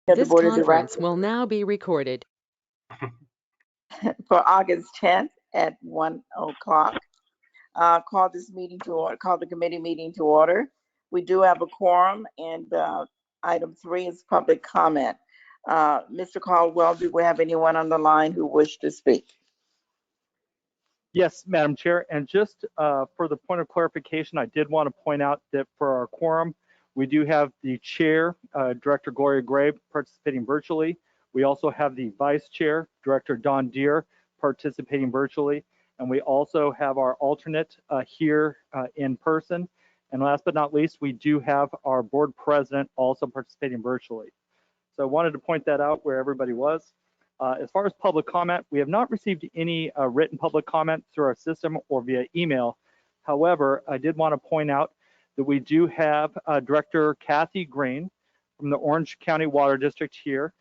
of the This Board of conference Directors will now be recorded. for August 10th at 1 o'clock. Call this meeting to order, call the committee meeting to order. We do have a quorum, and item 3 is public comment. Mr. Caldwell, do we have anyone on the line who wish to speak? Yes, Madam Chair, and just for the point of clarification, I did want to point out that for our quorum, we do have the chair, Director Gloria Gray, participating virtually. We also have the vice chair, Director Don Deere, participating virtually. And we also have our alternate here in person. And last but not least, we do have our board president also participating virtually. So I wanted to point that out where everybody was. As far as public comment, we have not received any written public comment through our system or via email. However, I did want to point out that we do have Director Kathy Green from the Orange County Water District here.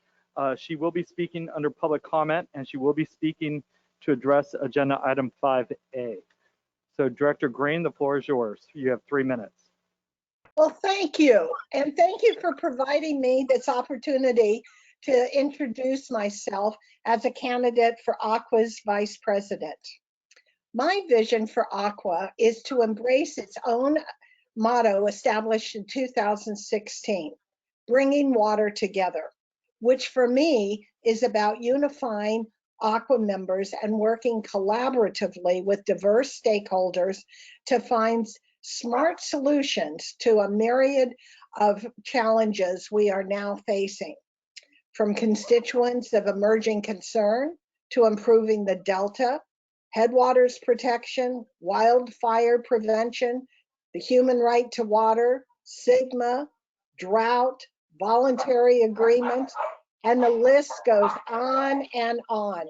She will be speaking under public comment, and she will be speaking to address agenda item 5A. So Director Green, the floor is yours. You have 3 minutes. Well, thank you. And thank you for providing me this opportunity to introduce myself as a candidate for ACWA's vice president. My vision for ACWA is to embrace its own motto established in 2016, bringing water together, which for me is about unifying ACWA members and working collaboratively with diverse stakeholders to find smart solutions to a myriad of challenges we are now facing, from constituents of emerging concern to improving the Delta, headwaters protection, wildfire prevention, the human right to water, SGMA, drought, voluntary agreements, and the list goes on and on.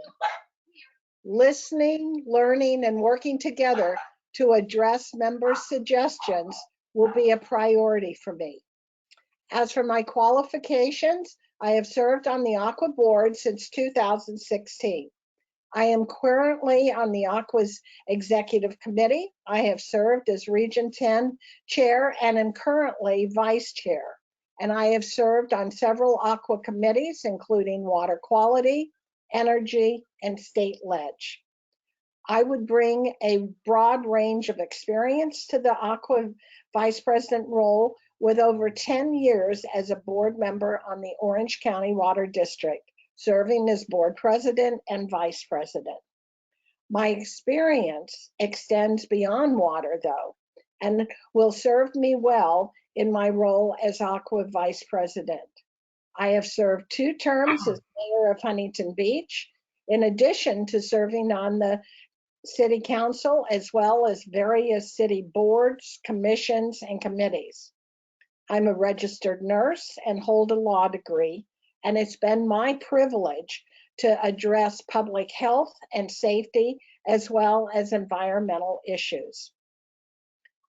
Listening, learning, and working together to address members' suggestions will be a priority for me. As for my qualifications, I have served on the ACWA board since 2016. I am currently on the ACWA's executive committee. I have served as Region 10 chair and am currently vice chair. And I have served on several ACWA committees, including water quality, energy, and state ledge. I would bring a broad range of experience to the ACWA vice president role with over 10 years as a board member on the Orange County Water District, serving as board president and vice president. My experience extends beyond water, though, and will serve me well in my role as ACWA vice president. I have served 2 terms as mayor of Huntington Beach, in addition to serving on the city council, as well as various city boards, commissions, and committees. I'm a registered nurse and hold a law degree, and it's been my privilege to address public health and safety, as well as environmental issues.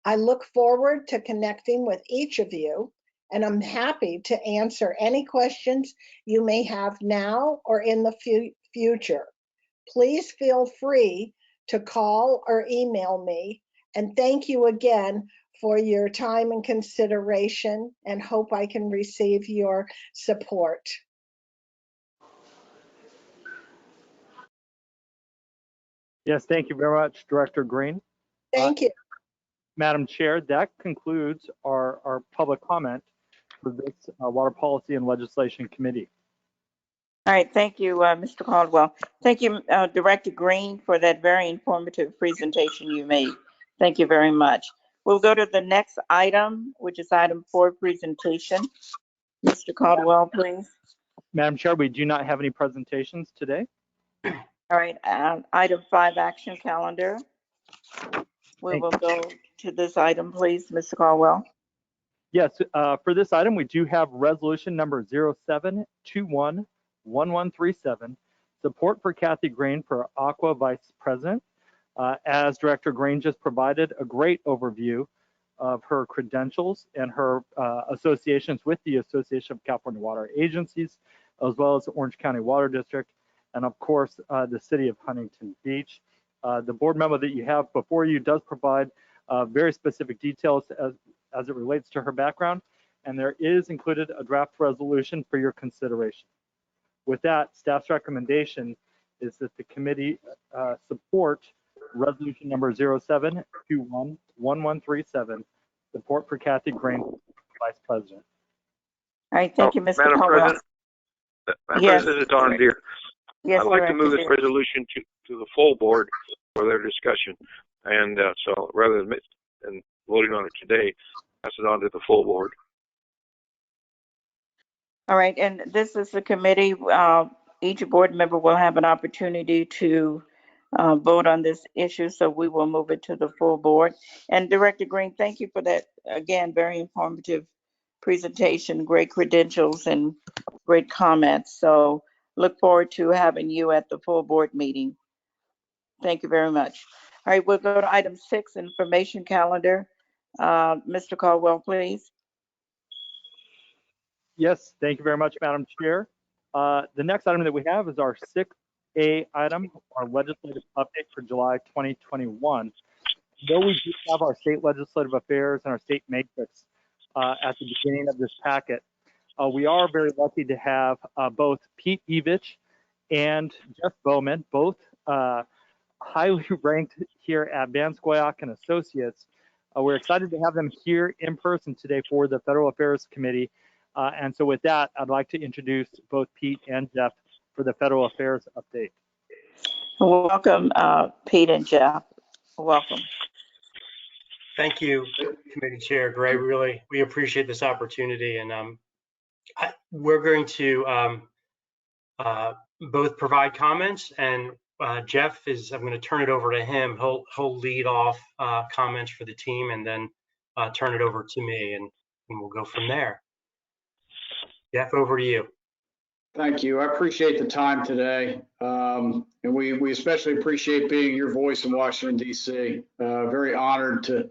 I look forward to connecting with each of you, and I'm happy to answer any questions you may have now or in the future. Please feel free to call or email me, and thank you again for your time and consideration, and hope I can receive your support. Yes, thank you very much, Director Green. Thank you. Madam Chair, that concludes our public comment for this Water Policy and Legislation Committee. All right, thank you, Mr. Caldwell. Thank you, Director Green, for that very informative presentation you made. Thank you very much. We'll go to the next item, which is item 4, presentation. Mr. Caldwell, please. Madam Chair, we do not have any presentations today. All right, item 5, action calendar. We will go to this item, please, Mr. Caldwell. Yes, for this item, we do have resolution number 07211137, support for Kathy Green for ACWA Vice President. As Director Green just provided a great overview of her credentials and her associations with the Association of California Water Agencies, as well as the Orange County Water District, and of course, the city of Huntington Beach. The board memo that you have before you does provide very specific details as it relates to her background. and there is included a draft resolution for your consideration. With that, staff's recommendation is that the committee support resolution number 07211137, support for Kathy Grain, Vice President. All right, thank you, Mr. Madam Caldwell. President, Yes. President Don Deere, Yes, I'd like to Director move this Deere. resolution to the full board for their discussion. And so rather than voting on it today, pass it on to the full board. All right, and this is the committee. Each board member will have an opportunity to vote on this issue, so we will move it to the full board. And Director Green, thank you for that, again, very informative presentation, great credentials and great comments. So look forward to having you at the full board meeting. Thank you very much. All right, we'll go to item 6, information calendar. Mr. Caldwell, please. Yes, thank you very much, Madam Chair. The next item that we have is our 6A item, our legislative update for July 2021. Though we do have our state legislative affairs and our state matrix at the beginning of this packet, we are very lucky to have both Pete Evich and Jeff Bowman, both highly ranked here at Banskoyak and Associates. We're excited to have them here in person today for the Federal Affairs Committee. And so with that, I'd like to introduce both Pete and Jeff for the Federal Affairs update. Welcome, Pete and Jeff. Welcome. Thank you, Committee Chair Gray. We appreciate this opportunity, and we're going to both provide comments, and Jeff I'm going to turn it over to him. He'll lead off comments for the team, and then turn it over to me, and we'll go from there. Jeff, over to you. Thank you. I appreciate the time today. And we especially appreciate being your voice in Washington, D.C. Very honored to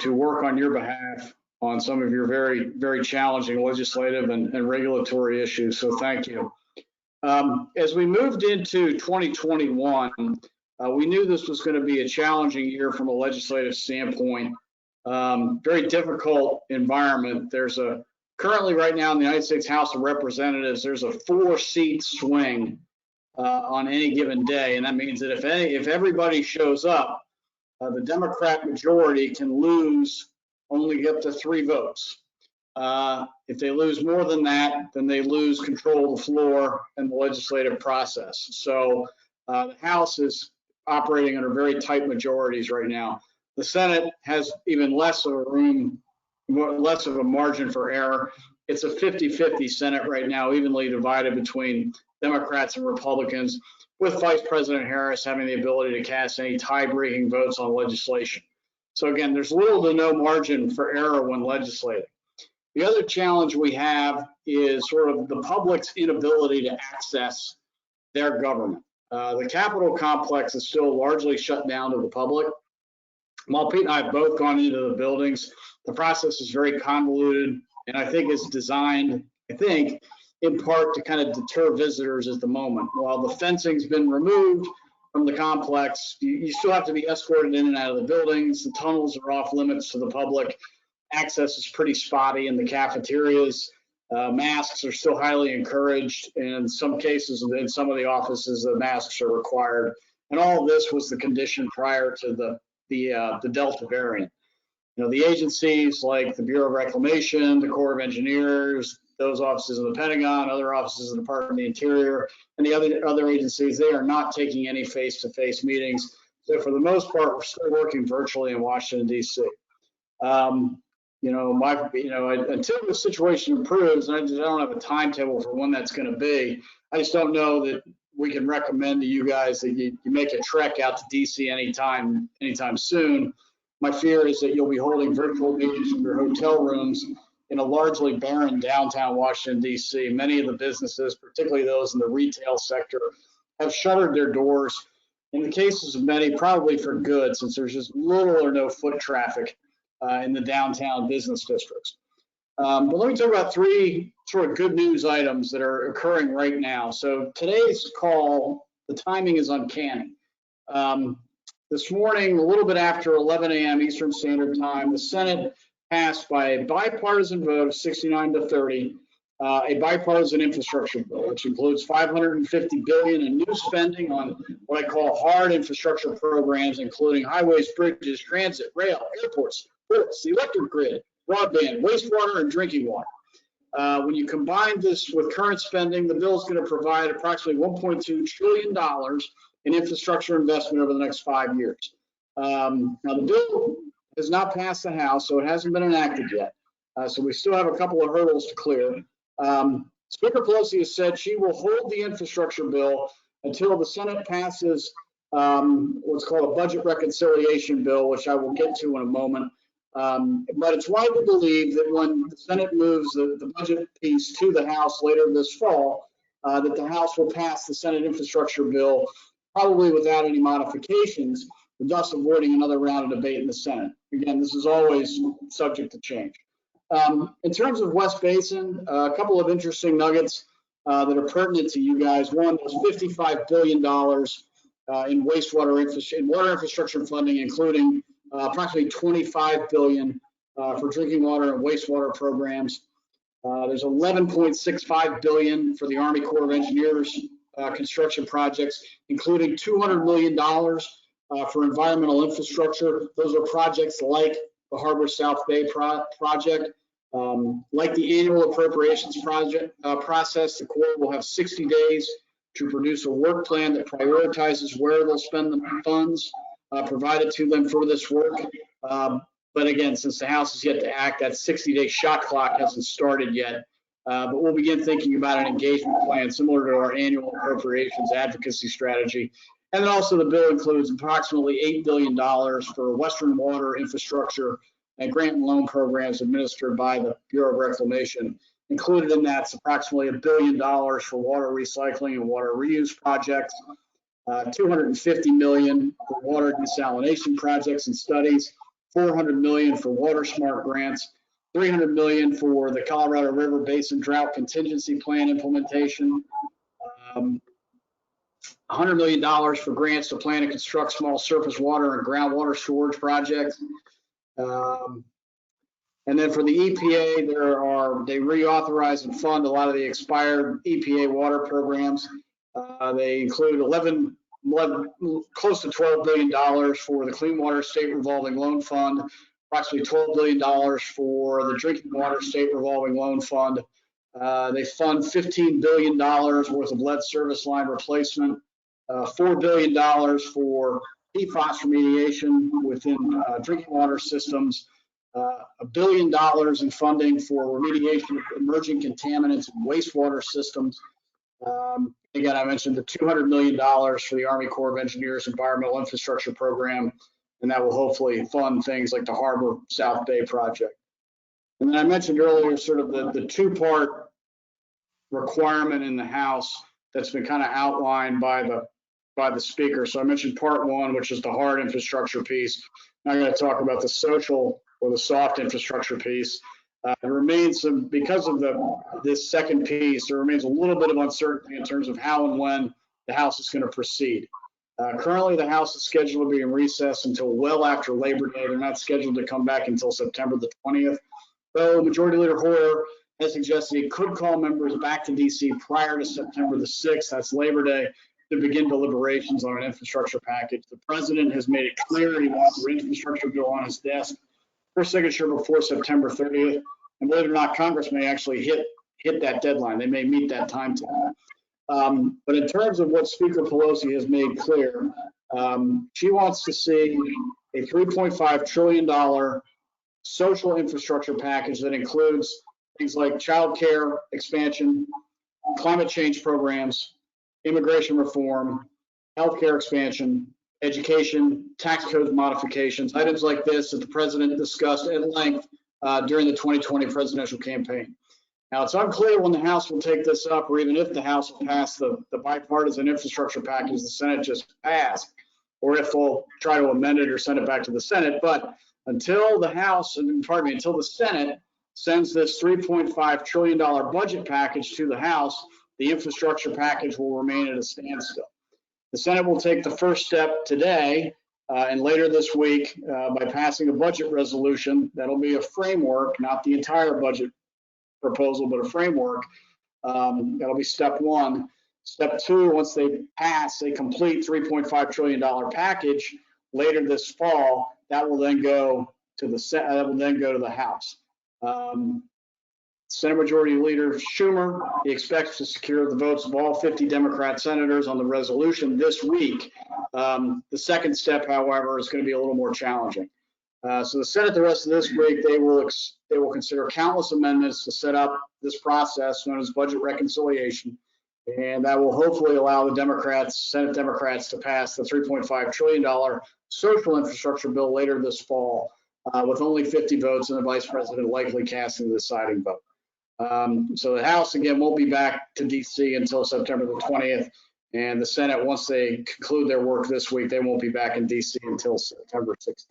work on your behalf on some of your very, very challenging legislative and regulatory issues. So thank you. As we moved into 2021, we knew this was going to be a challenging year from a legislative standpoint. Very difficult environment. Currently, right now in the United States House of Representatives, there's a 4-seat swing on any given day, and that means that if everybody shows up, the Democrat majority can lose only up to 3 votes. If they lose more than that, then they lose control of the floor and the legislative process. So the House is operating under very tight majorities right now. The Senate has even less of a margin for error. It's a 50-50 Senate right now, evenly divided between Democrats and Republicans, with Vice President Harris having the ability to cast any tie-breaking votes on legislation. So again, there's little to no margin for error when legislating. The other challenge we have is sort of the public's inability to access their government. The Capitol complex is still largely shut down to the public. While Pete and I have both gone into the buildings, the process is very convoluted, and I think is designed, in part to kind of deter visitors at the moment. While the fencing's been removed from the complex, you still have to be escorted in and out of the buildings. The tunnels are off limits to the public. Access is pretty spotty in the cafeterias. Masks are still highly encouraged. In some cases, in some of the offices, the masks are required. And all of this was the condition prior to the Delta variant. You know, the agencies like the Bureau of Reclamation, the Corps of Engineers, those offices in the Pentagon, other offices in the Department of the Interior, and the other agencies, they are not taking any face-to-face meetings. So for the most part, we're still working virtually in Washington, D.C. Until the situation improves, and I don't have a timetable for when that's going to be, I just don't know that we can recommend to you guys that you make a trek out to DC anytime soon. My fear is that you'll be holding virtual meetings from your hotel rooms in a largely barren downtown Washington, D.C. Many of the businesses, particularly those in the retail sector, have shuttered their doors. In the cases of many, probably for good, since there's just little or no foot traffic in the downtown business districts. But let me talk about 3 sort of good news items that are occurring right now. So today's call, the timing is uncanny. This morning, a little bit after 11 a.m. Eastern Standard Time, the Senate passed by a bipartisan vote of 69 to 30, a bipartisan infrastructure bill, which includes $550 billion in new spending on what I call hard infrastructure programs, including highways, bridges, transit, rail, airports, ports, the electric grid, broadband, wastewater, and drinking water. When you combine this with current spending, the bill is going to provide approximately $1.2 trillion in infrastructure investment over the next 5 years. Now, the bill has not passed the House, so it hasn't been enacted yet. So we still have a couple of hurdles to clear. Speaker Pelosi has said she will hold the infrastructure bill until the Senate passes what's called a budget reconciliation bill, which I will get to in a moment. But it's widely believed that when the Senate moves the budget piece to the House later this fall, that the House will pass the Senate infrastructure bill probably without any modifications, thus avoiding another round of debate in the Senate. Again, this is always subject to change. In terms of West Basin, a couple of interesting nuggets that are pertinent to you guys. One, there's $55 billion in water infrastructure funding, including approximately $25 billion for drinking water and wastewater programs. There's $11.65 billion for the Army Corps of Engineers construction projects, including $200 million for environmental infrastructure. Those are projects like the Harbor South Bay project. Like the annual appropriations process, the Corps will have 60 days to produce a work plan that prioritizes where they'll spend the funds provided to them for this work. But again, since the House is yet to act, that 60-day shot clock hasn't started yet. But we'll begin thinking about an engagement plan similar to our annual appropriations advocacy strategy. And then also the bill includes approximately $8 billion for Western water infrastructure and grant and loan programs administered by the Bureau of Reclamation. Included in that's approximately $1 billion for water recycling and water reuse projects, $250 million for water desalination projects and studies, $400 million for water smart grants, $300 million for the Colorado River Basin Drought Contingency Plan implementation, $100 million for grants to plan and construct small surface water and groundwater storage projects. And then for the EPA, they reauthorize and fund a lot of the expired EPA water programs. They include close to $12 billion for the Clean Water State Revolving Loan Fund, approximately $12 billion for the Drinking Water State Revolving Loan Fund. They fund $15 billion worth of lead service line replacement, $4 billion for PFAS remediation within drinking water systems, $1 billion in funding for remediation of emerging contaminants in wastewater systems. Again, I mentioned the $200 million for the Army Corps of Engineers Environmental Infrastructure Program, and that will hopefully fund things like the Harbor South Bay project. And then I mentioned earlier sort of the two-part requirement in the House that's been kind of outlined by the speaker. So I mentioned part one, which is the hard infrastructure piece. Now I'm going to talk about the social or the soft infrastructure piece. There remains some, because of this second piece, there remains a little bit of uncertainty in terms of how and when the House is going to proceed. Currently, the House is scheduled to be in recess until well after Labor Day. They're not scheduled to come back until September the 20th. Though Majority Leader Hoyer has suggested he could call members back to DC prior to September the 6th, that's Labor Day, to begin deliberations on an infrastructure package. The president has made it clear he wants the infrastructure bill on his desk for signature before September 30th. And believe it or not, Congress may actually hit that deadline. They may meet that timetable. But in terms of what Speaker Pelosi has made clear, she wants to see a $3.5 trillion social infrastructure package that includes things like child care expansion, climate change programs, immigration reform, healthcare expansion, education, tax code modifications, items like this that the president discussed at length during the 2020 presidential campaign. Now, it's unclear when the House will take this up, or even if the House will pass the bipartisan infrastructure package the Senate just passed, or if they'll try to amend it or send it back to the Senate. But until the House, until the Senate sends this $3.5 trillion budget package to the House, the infrastructure package will remain at a standstill. The Senate will take the first step today And later this week, by passing a budget resolution, that'll be a framework, not the entire budget proposal, but a framework. That'll be step one. Step two, once they pass a complete $3.5 trillion package later this fall, that will then go to the House. Senate Majority Leader Schumer, he expects to secure the votes of all 50 Democrat senators on the resolution this week. The second step, however, is going to be a little more challenging. So the Senate, the rest of this week, they will consider countless amendments to set up this process known as budget reconciliation, and that will hopefully allow the Senate Democrats, to pass the $3.5 trillion social infrastructure bill later this fall, with only 50 votes and the Vice President likely casting the deciding vote. So the House, again, won't be back to DC until September the 20th, and the Senate, once they conclude their work this week, they won't be back in DC until September 16th.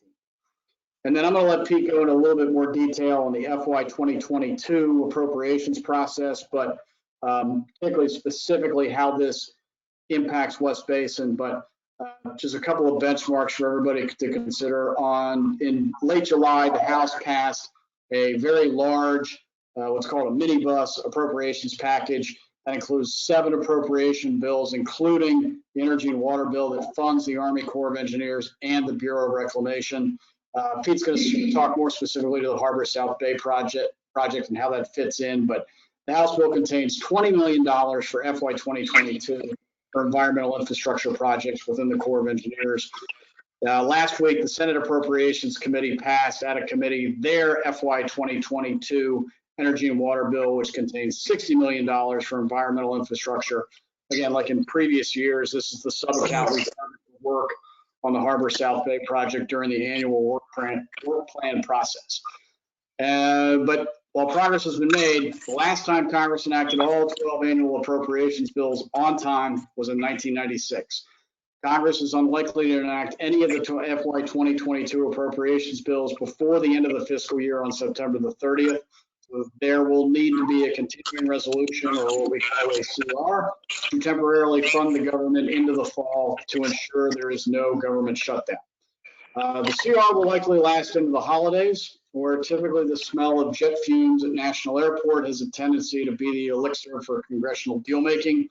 And then I'm going to let Pete go into a little bit more detail on the FY 2022 appropriations process, but particularly specifically how this impacts West Basin, but just a couple of benchmarks for everybody to consider. In late July, the House passed a very large, what's called a minibus appropriations package that includes 7 appropriation bills, including the Energy and Water bill that funds the Army Corps of Engineers and the Bureau of Reclamation. Pete's going to talk more specifically to the Harbor South Bay project and how that fits in, but the House bill contains $20 million for FY 2022 for environmental infrastructure projects within the Corps of Engineers. Last week, the Senate Appropriations Committee passed out of committee their FY 2022 Energy and Water bill, which contains $60 million for environmental infrastructure. Again, like in previous years, this is the sub-account we started to work on the Harbor South Bay project during the annual work plan process. But while progress has been made, the last time Congress enacted all 12 annual appropriations bills on time was in 1996. Congress is unlikely to enact any of the FY 2022 appropriations bills before the end of the fiscal year on September the 30th. So there will need to be a continuing resolution, or what we call a CR, to temporarily fund the government into the fall to ensure there is no government shutdown. The CR will likely last into the holidays, where typically the smell of jet fumes at National Airport has a tendency to be the elixir for congressional deal making.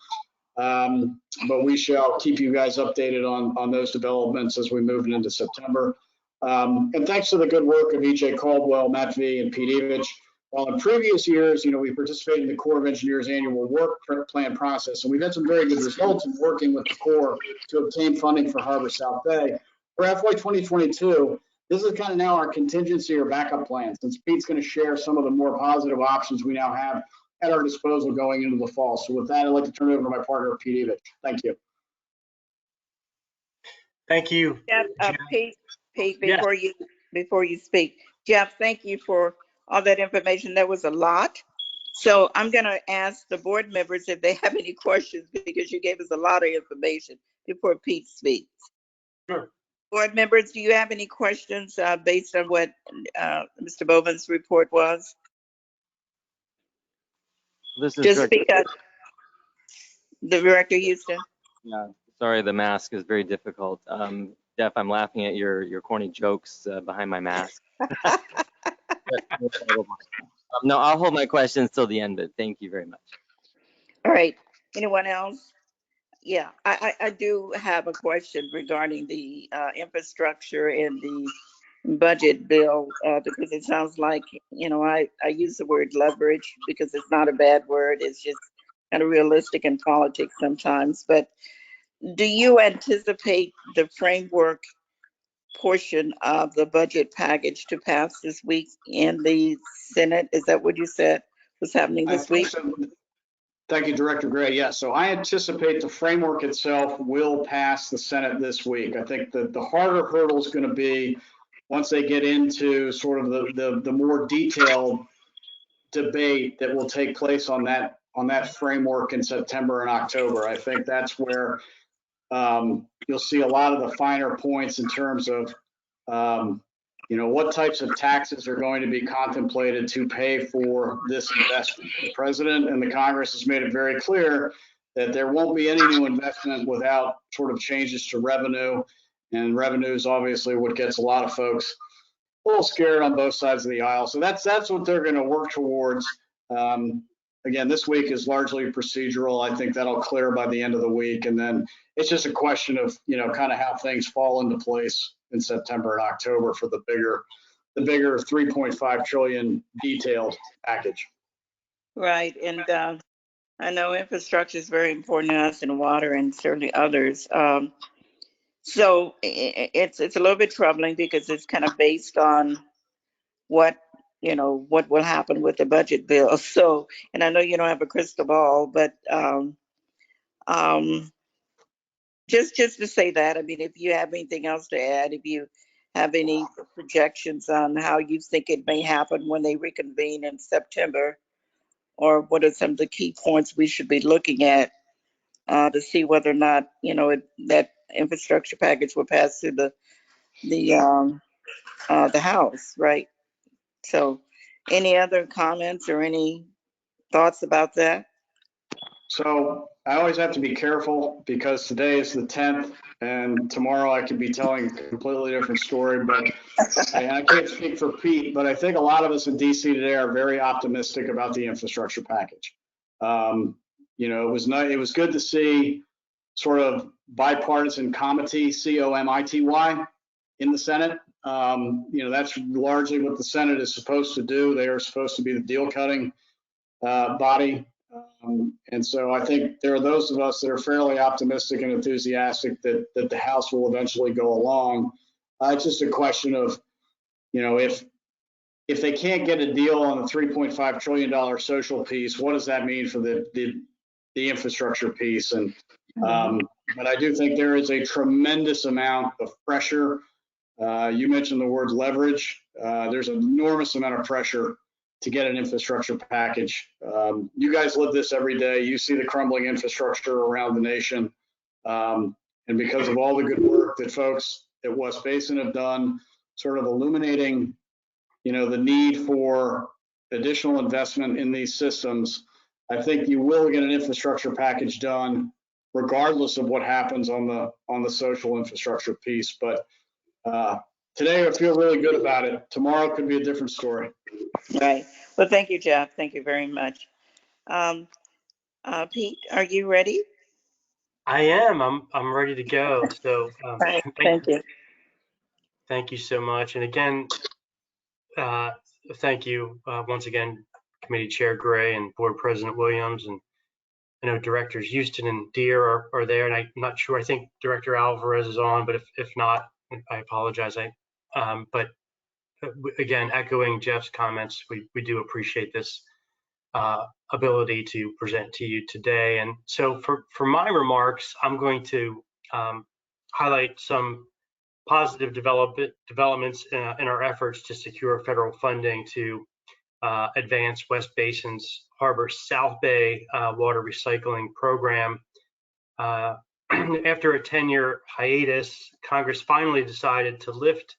But we shall keep you guys updated on those developments as we move into September. And thanks to the good work of E.J. Caldwell, Matt V, and Pete Evich. While in previous years, we participated in the Corps of Engineers annual work plan process, and we've had some very good results in working with the Corps to obtain funding for Harbor South Bay. For FY 2022, this is kind of now our contingency or backup plan, since Pete's going to share some of the more positive options we now have at our disposal going into the fall. So with that, I'd like to turn it over to my partner, Pete Evich. Thank you. Thank you. Jeff, Pete, Yes. before you speak, Jeff, thank you for all that information. That was a lot. So I'm going to ask the board members if they have any questions, because you gave us a lot of information before Pete speaks. Sure. Board members, do you have any questions based on what Mr. Bovan's report was? This is Just Director. speak up. The Director Houston. Yeah, sorry, the mask is very difficult. Jeff, I'm laughing at your corny jokes behind my mask. No, I'll hold my questions till the end, but thank you very much. All right. Anyone else? Yeah, I do have a question regarding the infrastructure and the budget bill, because it sounds like, I use the word leverage because it's not a bad word. It's just kind of realistic in politics sometimes. But do you anticipate the framework portion of the budget package to pass this week in the Senate? Is that what you said was happening this week? Thank you, Director Gray. Yeah, so I anticipate the framework itself will pass the Senate this week. I think that the harder hurdle is going to be once they get into sort of the more detailed debate that will take place on that framework in September and October. I think that's where you'll see a lot of the finer points in terms of what types of taxes are going to be contemplated to pay for this investment. The President and the Congress has made it very clear that there won't be any new investment without sort of changes to revenue. and revenue is obviously what gets a lot of folks a little scared on both sides of the aisle. So that's what they're going to work towards. Again, this week is largely procedural. I think that'll clear by the end of the week, and then it's just a question of, you know, kind of how things fall into place in September and October for the bigger 3.5 trillion detailed package. Right, and I know infrastructure is very important to us in water and certainly others. So it's a little bit troubling because it's kind of based on what, you know, what will happen with the budget bill. So, and I know you don't have a crystal ball, but just to say that, I mean, if you have anything else to add, if you have any projections on how you think it may happen when they reconvene in September, or what are some of the key points we should be looking at to see whether or not, you know, that infrastructure package will pass through the House, right? So, any other comments or any thoughts about that? So I always have to be careful because today is the 10th and tomorrow I could be telling a completely different story, but I can't speak for Pete, but I think a lot of us in DC today are very optimistic about the infrastructure package. You know, it was good to see sort of bipartisan comity, COMITY, in the Senate. You know, that's largely what the Senate is supposed to do. They are supposed to be the deal cutting body. And so I think there are those of us that are fairly optimistic and enthusiastic that the House will eventually go along. It's just a question of, you know, if they can't get a deal on the $3.5 trillion social piece, what does that mean for the infrastructure piece? And but I do think there is a tremendous amount of pressure. You mentioned the word leverage. There's an enormous amount of pressure to get an infrastructure package. You guys live this every day. You see the crumbling infrastructure around the nation. And because of all the good work that folks at West Basin have done, sort of illuminating, you know, the need for additional investment in these systems, I think you will get an infrastructure package done regardless of what happens on the social infrastructure piece. But today I feel really good about it. Tomorrow could be a different story. Right. Well, thank you, Jeff. Thank you very much. Pete, are you ready? I am. I'm ready to go. So Right. Thank you. thank you so much. And again, thank you once again, Committee Chair Gray and Board President Williams, and I know Directors Houston and Deere are there, and I'm not sure. I think Director Alvarez is on, but if not, I apologize. But again, echoing Jeff's comments, we do appreciate this ability to present to you today. And so for my remarks, I'm going to highlight some positive developments in our efforts to secure federal funding to advance West Basin's Harbor South Bay water recycling program. After a 10-year hiatus, Congress finally decided to lift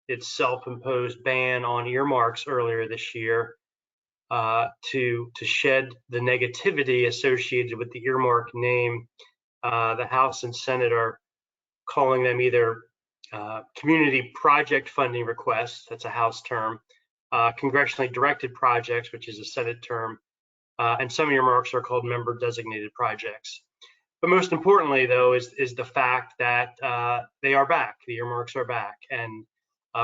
its self-imposed ban on earmarks earlier this year to shed the negativity associated with the earmark name. The House and Senate are calling them either community project funding requests, that's a House term, congressionally directed projects, which is a Senate term, and some earmarks are called member designated projects. But most importantly, though, is the fact that they are back. The earmarks are back. And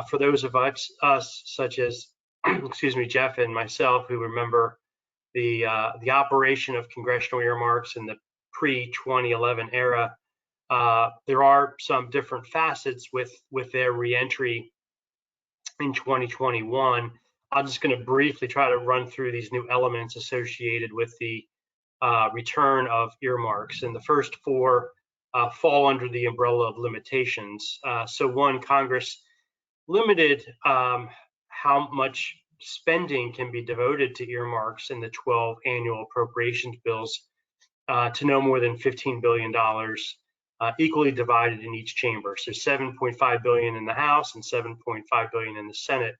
for those of us such as, excuse me, Jeff and myself, who remember the operation of congressional earmarks in the pre-2011 era, there are some different facets with their reentry in 2021. I'm just going to briefly try to run through these new elements associated with the return of earmarks. And the first four fall under the umbrella of limitations. So one, Congress limited how much spending can be devoted to earmarks in the 12 annual appropriations bills to no more than $15 billion, equally divided in each chamber. So $7.5 billion in the House and $7.5 billion in the Senate.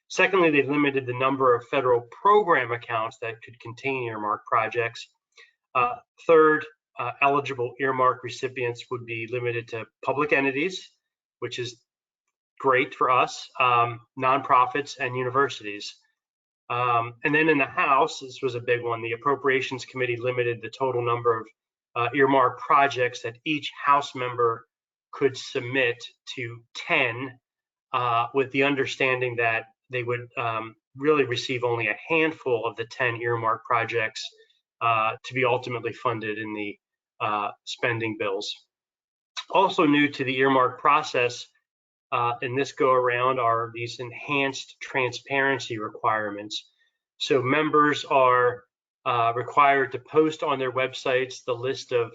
Secondly, they limited the number of federal program accounts that could contain earmark projects. Third, eligible earmark recipients would be limited to public entities which is great for us, nonprofits and universities. And then in the House, this was a big one, the Appropriations Committee limited the total number of earmark projects that each House member could submit to 10, with the understanding that they would really receive only a handful of the 10 earmark projects to be ultimately funded in the spending bills. Also new to the earmark process in this go around are these enhanced transparency requirements. So members are required to post on their websites the list of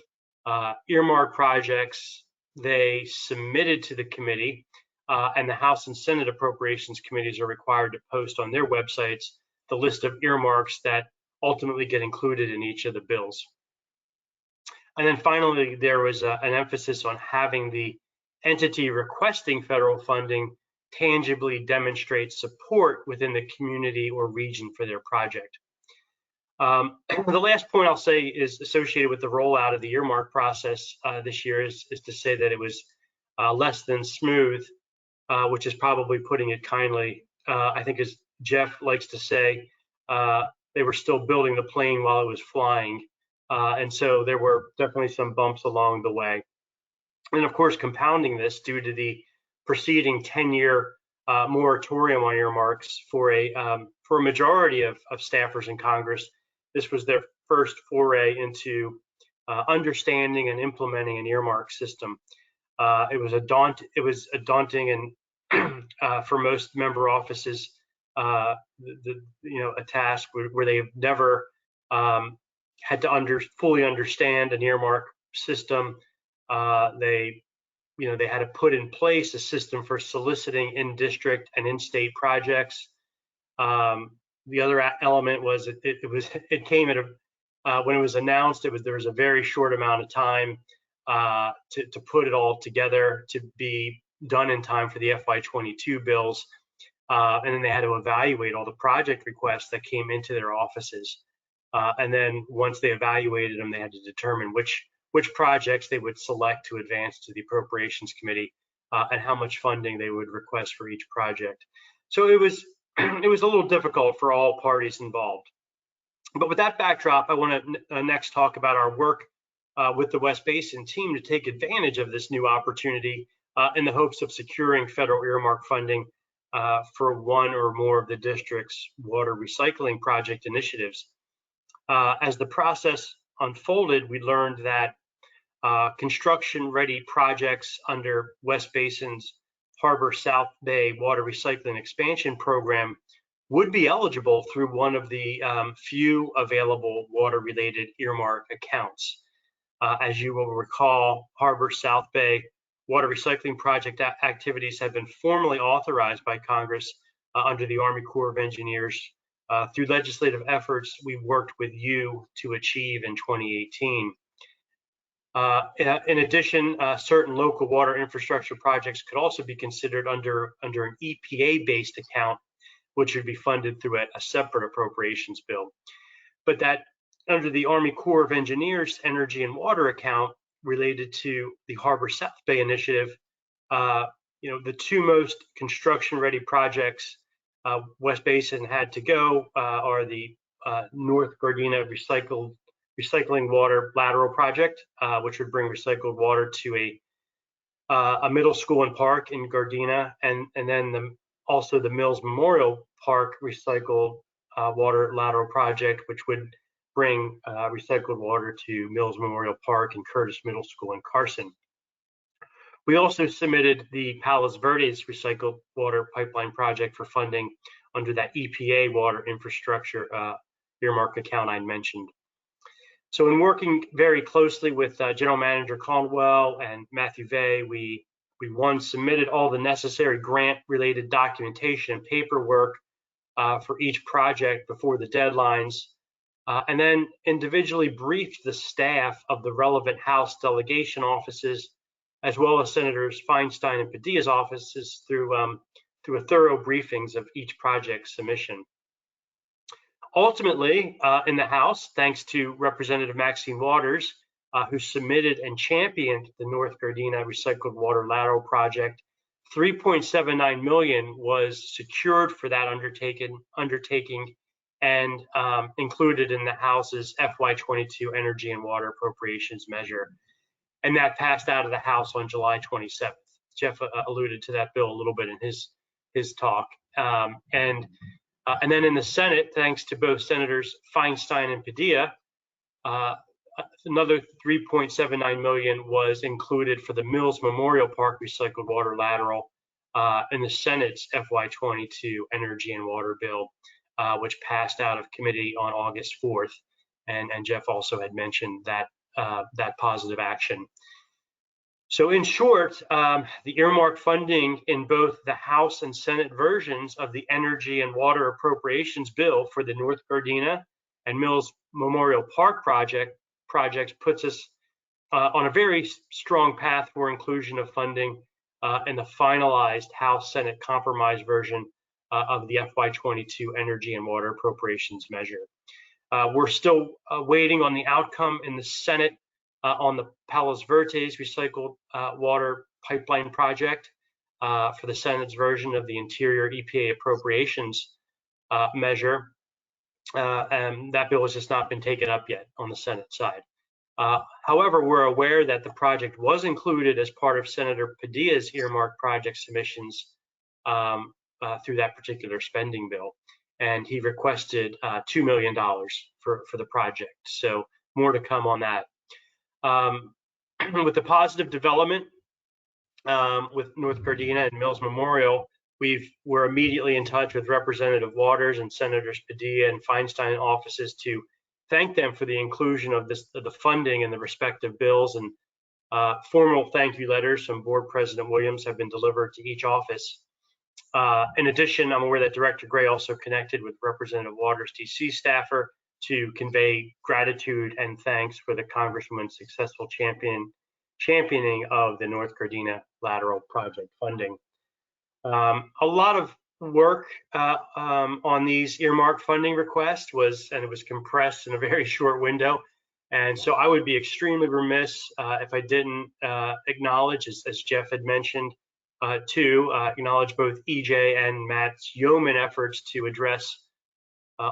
earmark projects they submitted to the committee, and the House and Senate Appropriations Committees are required to post on their websites the list of earmarks that ultimately get included in each of the bills. And then finally, there was an emphasis on having the entity requesting federal funding tangibly demonstrate support within the community or region for their project. The last point I'll say is associated with the rollout of the earmark process this year is to say that it was less than smooth, which is probably putting it kindly. I think, as Jeff likes to say, they were still building the plane while it was flying. And so there were definitely some bumps along the way. And of course, compounding this due to the preceding 10-year moratorium on earmarks for a majority of staffers in Congress, this was their first foray into understanding and implementing an earmark system. It was a daunting and for most member offices, a task where they've never had to fully understand an earmark system. They had to put in place a system for soliciting in-district and in-state projects. The other element was it came at when it was announced, there was a very short amount of time to put it all together to be done in time for the FY22 bills, and then they had to evaluate all the project requests that came into their offices. And then once they evaluated them, they had to determine which projects they would select to advance to the Appropriations Committee and how much funding they would request for each project. So it was a little difficult for all parties involved. But with that backdrop, I want to next talk about our work with the West Basin team to take advantage of this new opportunity in the hopes of securing federal earmark funding for one or more of the district's water recycling project initiatives. As the process unfolded, we learned that construction-ready projects under West Basin's Harbor South Bay Water Recycling Expansion Program would be eligible through one of the few available water-related earmark accounts. As you will recall, Harbor South Bay Water Recycling Project activities have been formally authorized by Congress under the Army Corps of Engineers through legislative efforts we worked with you to achieve in 2018. In addition, certain local water infrastructure projects could also be considered under an EPA-based account, which would be funded through a separate appropriations bill. But that under the Army Corps of Engineers Energy and Water account related to the Harbor South Bay initiative, the two most construction-ready projects West Basin had to go are the North Gardena Recycling Water Lateral Project, which would bring recycled water to a middle school and park in Gardena, and then also the Mills Memorial Park Recycled Water Lateral Project, which would bring recycled water to Mills Memorial Park and Curtis Middle School in Carson. We also submitted the Palos Verdes Recycled Water Pipeline Project for funding under that EPA water infrastructure earmark account I mentioned. So in working very closely with General Manager Caldwell and Matthew Vey, we submitted all the necessary grant-related documentation and paperwork for each project before the deadlines, and then individually briefed the staff of the relevant House delegation offices, as well as Senators Feinstein and Padilla's offices through a thorough briefings of each project submission. Ultimately, in the House, thanks to Representative Maxine Waters, who submitted and championed the North Gardena Recycled Water Lateral Project, $3.79 million was secured for that undertaking and included in the House's FY22 Energy and Water Appropriations Measure. And that passed out of the House on July 27th. Jeff alluded to that bill a little bit in his talk. And then in the Senate, thanks to both Senators Feinstein and Padilla, another $3.79 million was included for the Mills Memorial Park Recycled Water Lateral in the Senate's FY22 Energy and Water Bill, which passed out of committee on August 4th. And Jeff also had mentioned that positive action. So in short, the earmark funding in both the House and Senate versions of the Energy and Water Appropriations Bill for the North Gardena and Mills Memorial Park projects puts us on a very strong path for inclusion of funding in the finalized House-Senate compromise version of the FY22 Energy and Water Appropriations Measure. We're still waiting on the outcome in the Senate on the Palos Verdes recycled water pipeline project for the Senate's version of the Interior EPA Appropriations Measure. And that bill has just not been taken up yet on the Senate side. However, we're aware that the project was included as part of Senator Padilla's earmark project submissions through that particular spending bill. And he requested $2 million for the project. So more to come on that. With the positive development with North Gardena and Mills Memorial, we're immediately in touch with Representative Waters and Senators Padilla and Feinstein offices to thank them for the inclusion of the funding in the respective bills, and formal thank you letters from Board President Williams have been delivered to each office. In addition, I'm aware that Director Gray also connected with Representative Waters' DC staffer to convey gratitude and thanks for the Congresswoman's successful championing of the North Gardena lateral project funding. A lot of work on these earmark funding requests and it was compressed in a very short window. And so I would be extremely remiss if I didn't acknowledge, as Jeff had mentioned, acknowledge both EJ and Matt's yeoman efforts to address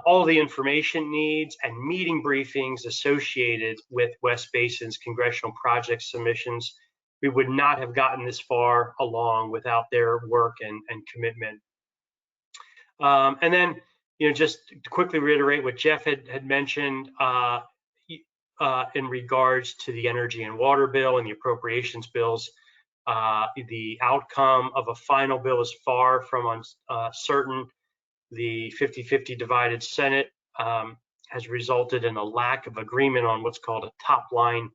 all the information needs and meeting briefings associated with West Basin's congressional project submissions. We would not have gotten this far along without their work and commitment. And then, just to quickly reiterate what Jeff had mentioned in regards to the energy and water bill and the appropriations bills, the outcome of a final bill is far from uncertain. The 50-50 divided Senate has resulted in a lack of agreement on what's called a top line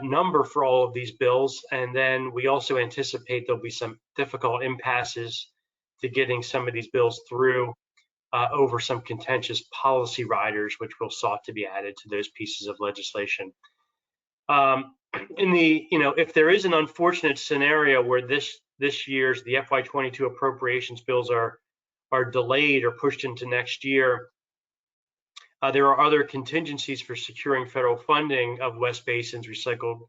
number for all of these bills. And then we also anticipate there'll be some difficult impasses to getting some of these bills through over some contentious policy riders, which will sought to be added to those pieces of legislation. If there is an unfortunate scenario where this year's the FY22 appropriations bills are delayed or pushed into next year, there are other contingencies for securing federal funding of West Basin's recycled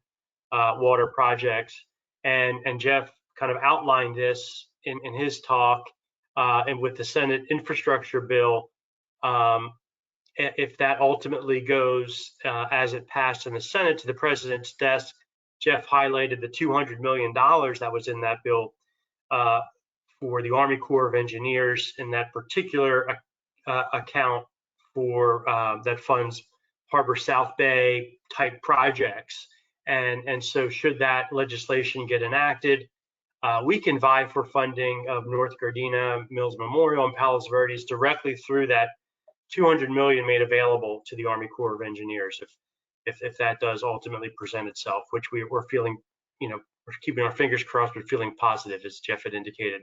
water projects. And Jeff kind of outlined this in his talk, and with the Senate infrastructure bill, if that ultimately goes as it passed in the Senate to the president's desk, Jeff highlighted the $200 million that was in that bill for the Army Corps of Engineers in that particular account for that funds Harbor South Bay type projects. And so should that legislation get enacted, we can vie for funding of North Gardena, Mills Memorial, and Palos Verdes directly through that $200 million made available to the Army Corps of Engineers if that does ultimately present itself, which we're feeling, we're keeping our fingers crossed, we're feeling positive, as Jeff had indicated.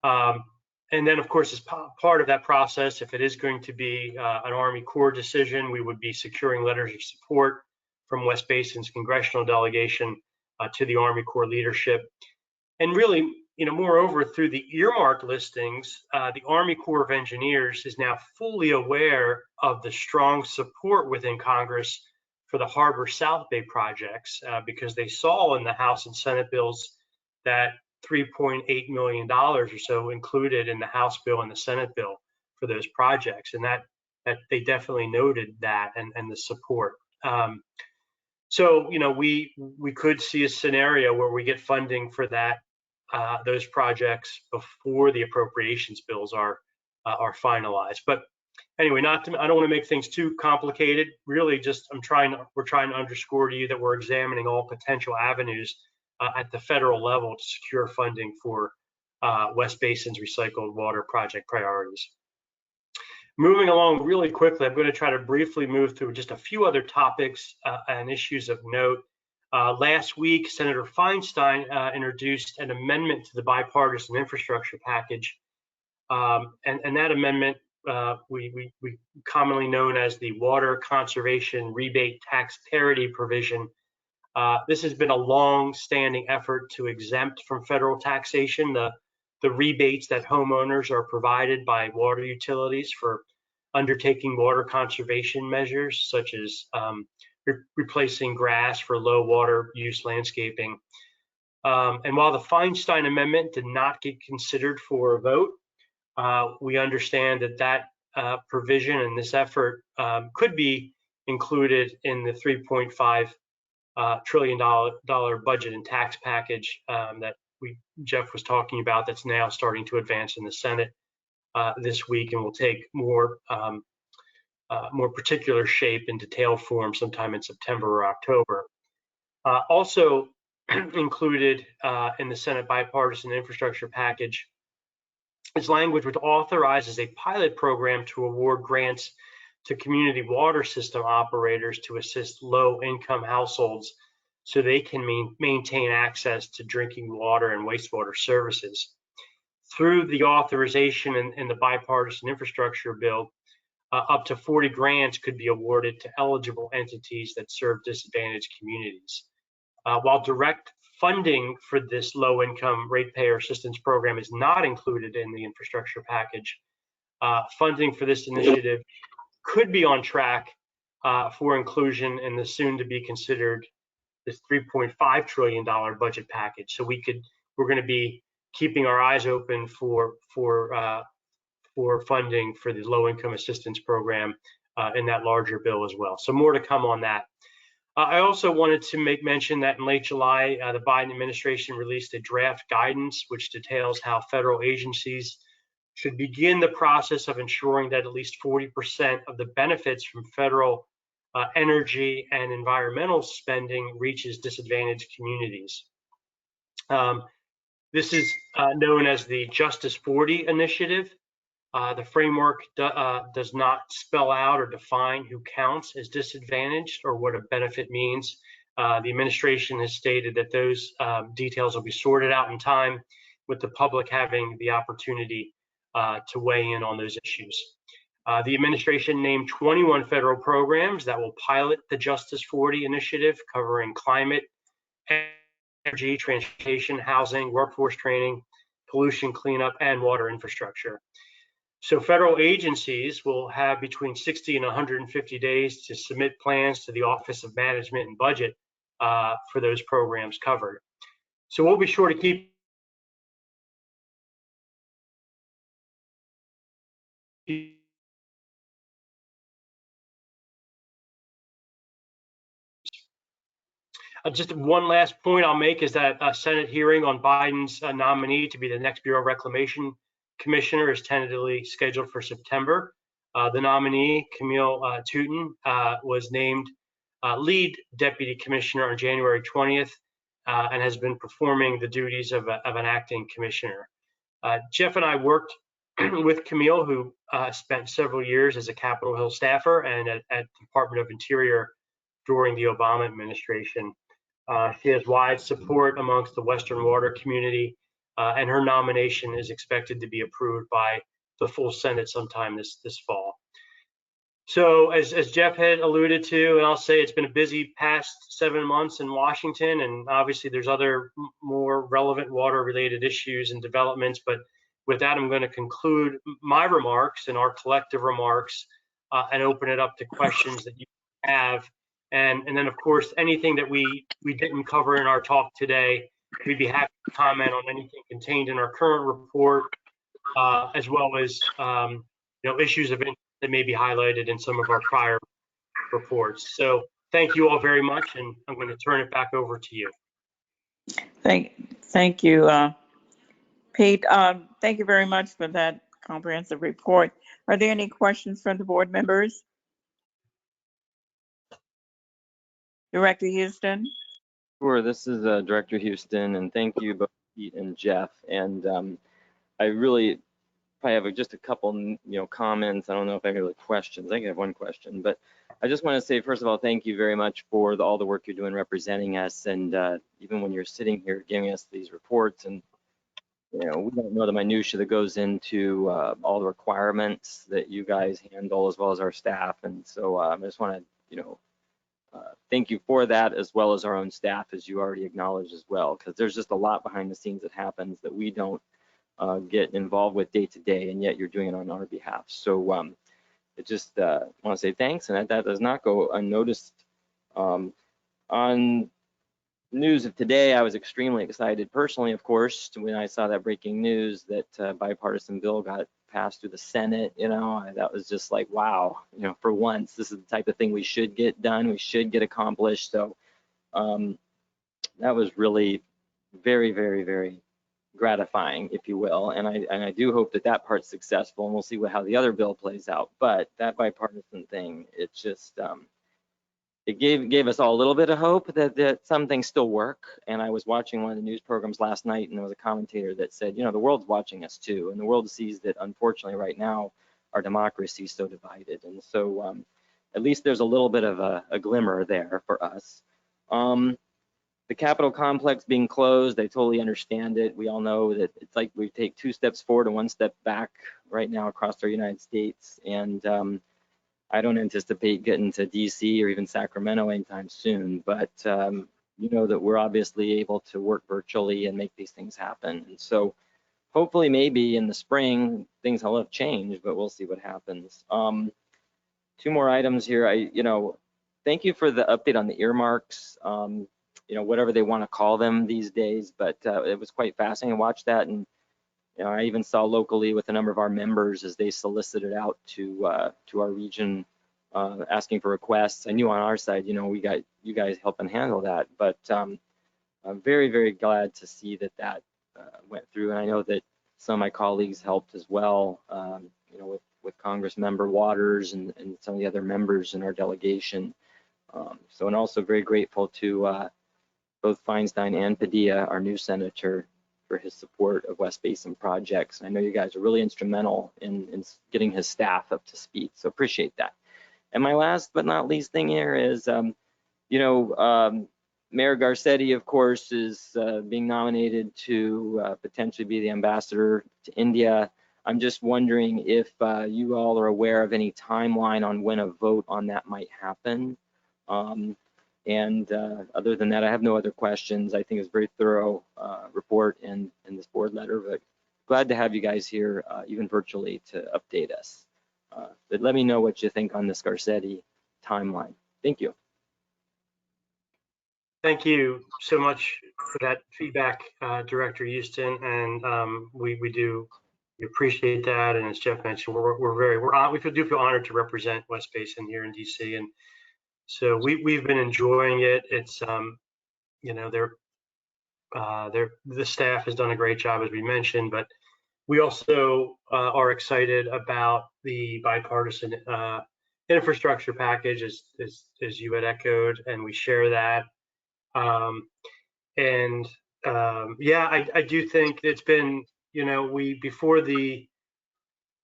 And then, of course, as part of that process, if it is going to be an Army Corps decision, we would be securing letters of support from West Basin's congressional delegation to the Army Corps leadership. And really, moreover, through the earmark listings, the Army Corps of Engineers is now fully aware of the strong support within Congress for the Harbor South Bay projects, because they saw in the House and Senate bills that $3.8 million or so included in the House bill and the Senate bill for those projects, and that they definitely noted that and the support. So we could see a scenario where we get funding for that those projects before the appropriations bills are finalized. But anyway, I don't want to make things too complicated. Really, just we're trying to underscore to you that we're examining all potential avenues at the federal level to secure funding for West Basin's recycled water project priorities. Moving along really quickly, I'm going to try to briefly move through just a few other topics and issues of note. Last week, Senator Feinstein introduced an amendment to the bipartisan infrastructure package, and that amendment we commonly known as the Water Conservation Rebate Tax Parity provision. This has been a long-standing effort to exempt from federal taxation the rebates that homeowners are provided by water utilities for undertaking water conservation measures, such as replacing grass for low water use landscaping. And while the Feinstein Amendment did not get considered for a vote, we understand that provision and this effort could be included in the $3.5 trillion budget and tax package that Jeff was talking about, that's now starting to advance in the Senate this week, and will take more particular shape and detailed form sometime in September or October. Also included in the Senate bipartisan infrastructure package is language which authorizes a pilot program to award grants to community water system operators to assist low-income households so they can maintain access to drinking water and wastewater services. Through the authorization in the bipartisan infrastructure bill, up to 40 grants could be awarded to eligible entities that serve disadvantaged communities. While direct funding for this low-income ratepayer assistance program is not included in the infrastructure package, funding for this initiative could be on track for inclusion in the soon-to-be considered this $3.5 trillion budget package. So we're going to be keeping our eyes open for funding for the low-income assistance program in that larger bill as well. So more to come on that. I also wanted to make mention that in late July, the Biden administration released a draft guidance which details how federal agencies should begin the process of ensuring that at least 40% of the benefits from federal energy and environmental spending reaches disadvantaged communities. This is known as the Justice 40 initiative. The framework does not spell out or define who counts as disadvantaged or what a benefit means. The administration has stated that those details will be sorted out in time, with the public having the opportunity to weigh in on those issues. The administration named 21 federal programs that will pilot the Justice 40 initiative, covering climate, energy, transportation, housing, workforce training, pollution cleanup, and water infrastructure. So federal agencies will have between 60 and 150 days to submit plans to the Office of Management and Budget for those programs covered. So we'll be sure to keep just one last point I'll make is that a Senate hearing on Biden's nominee to be the next Bureau of Reclamation Commissioner is tentatively scheduled for September. The nominee, Camille Touton, was named lead deputy commissioner on January 20th and has been performing the duties of an acting commissioner. Jeff and I worked with Camille, who spent several years as a Capitol Hill staffer and at the Department of Interior during the Obama administration. She has wide support amongst the Western water community, and her nomination is expected to be approved by the full Senate sometime this fall. So as Jeff had alluded to, and I'll say it's been a busy past 7 months in Washington, and obviously there's other more relevant water-related issues and developments, but with that, I'm going to conclude my remarks and our collective remarks and open it up to questions that you have. And then, of course, anything that we didn't cover in our talk today, we'd be happy to comment on anything contained in our current report, as well as issues of interest that may be highlighted in some of our prior reports. So thank you all very much, and I'm going to turn it back over to you. Thank you, Pete. Thank you very much for that comprehensive report. Are there any questions from the board members? Director Houston? Sure, this is Director Houston, and thank you both Pete and Jeff. And I really probably have just a couple, comments. I don't know if I have any questions. I think I have one question, but I just want to say, first of all, thank you very much for all the work you're doing representing us, and even when you're sitting here giving us these reports, and we don't know the minutia that goes into all the requirements that you guys handle, as well as our staff. And so I just want to, thank you for that, as well as our own staff, as you already acknowledged as well, because there's just a lot behind the scenes that happens that we don't get involved with day to day, and yet you're doing it on our behalf. So I just want to say thanks, and that does not go unnoticed. On news of today, I was extremely excited personally, of course, when I saw that breaking news that bipartisan bill got passed through the Senate. That was just like, wow, for once, this is the type of thing we should get done, we should get accomplished. So that was really very, very, very gratifying, if you will. And I do hope that part's successful, and we'll see how the other bill plays out. But that bipartisan thing, it just it gave us all a little bit of hope that some things still work. And I was watching one of the news programs last night, and there was a commentator that said, the world's watching us too, and the world sees that unfortunately right now our democracy is so divided. And so at least there's a little bit of a glimmer there for us. The Capitol complex being closed, I totally understand it. We all know that it's like we take 2 steps forward and 1 step back right now across our United States. And I don't anticipate getting to DC or even Sacramento anytime soon, but that we're obviously able to work virtually and make these things happen. And so hopefully maybe in the spring things will have changed, but we'll see what happens. 2 more items here. Thank you for the update on the earmarks. Whatever they want to call them these days, but it was quite fascinating to watch that. And I even saw locally with a number of our members as they solicited out to our region, asking for requests. I knew on our side, we got you guys helping handle that, but I'm very, very glad to see that went through. And I know that some of my colleagues helped as well, with Congress member Waters and some of the other members in our delegation. And also very grateful to both Feinstein and Padilla, our new senator, for his support of West Basin projects. I know you guys are really instrumental in getting his staff up to speed, so appreciate that. And my last but not least thing here is, Mayor Garcetti, of course, is being nominated to potentially be the ambassador to India. I'm just wondering if you all are aware of any timeline on when a vote on that might happen. And other than that, I have no other questions. I think it's a very thorough report in this board letter, but glad to have you guys here, even virtually, to update us. But let me know what you think on this Garcetti timeline. Thank you. Thank you so much for that feedback, Director Houston, and we appreciate that. And as Jeff mentioned, we do feel honored to represent West Basin here in DC, and so we've been enjoying it. It's the staff has done a great job, as we mentioned, but we also are excited about the bipartisan infrastructure package, as you had echoed, and we share that. I do think it's been, before the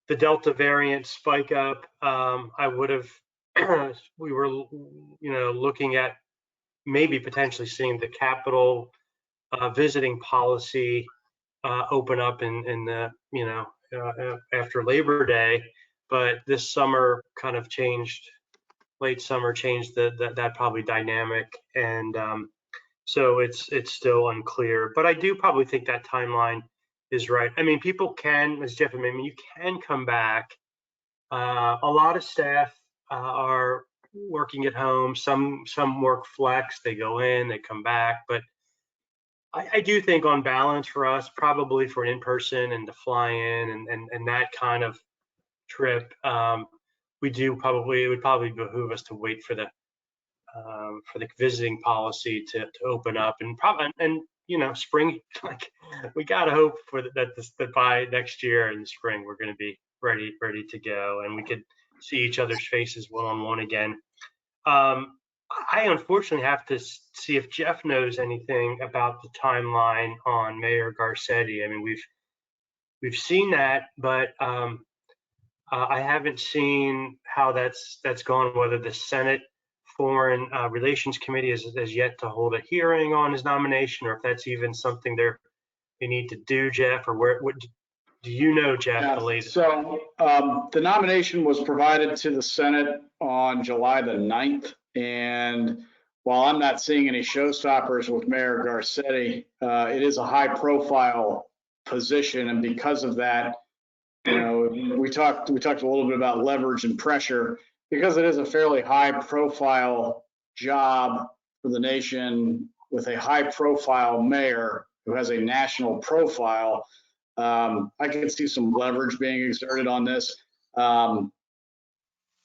Delta variant spike up, we were, looking at maybe potentially seeing the Capitol visiting policy open up in the, after Labor Day, but this summer kind of changed. Late summer changed that probably dynamic, and so it's still unclear. But I do probably think that timeline is right. I mean, people can, as Jeff mentioned, you can come back. A lot of staff are working at home. Some work flex. They go in, they come back. But I do think on balance for us, probably for an in-person and to fly in and that kind of trip, it would probably behoove us to wait for the visiting policy to open up and spring, like we gotta hope that by next year in the spring we're going to be ready to go and we could see each other's faces one-on-one again. I unfortunately have to see if Jeff knows anything about the timeline on Mayor Garcetti. I mean, we've seen that, but I haven't seen how that's gone. Whether the Senate Foreign Relations Committee has yet to hold a hearing on his nomination, or if that's even something they need to do, Jeff, or what do you know, Jeff? Yeah, the latest? so the nomination was provided to the Senate on July the 9th. And while I'm not seeing any showstoppers with Mayor Garcetti, it is a high profile position. And because of that, we talked a little bit about leverage and pressure. Because it is a fairly high profile job for the nation with a high profile mayor who has a national profile, I can see some leverage being exerted on this.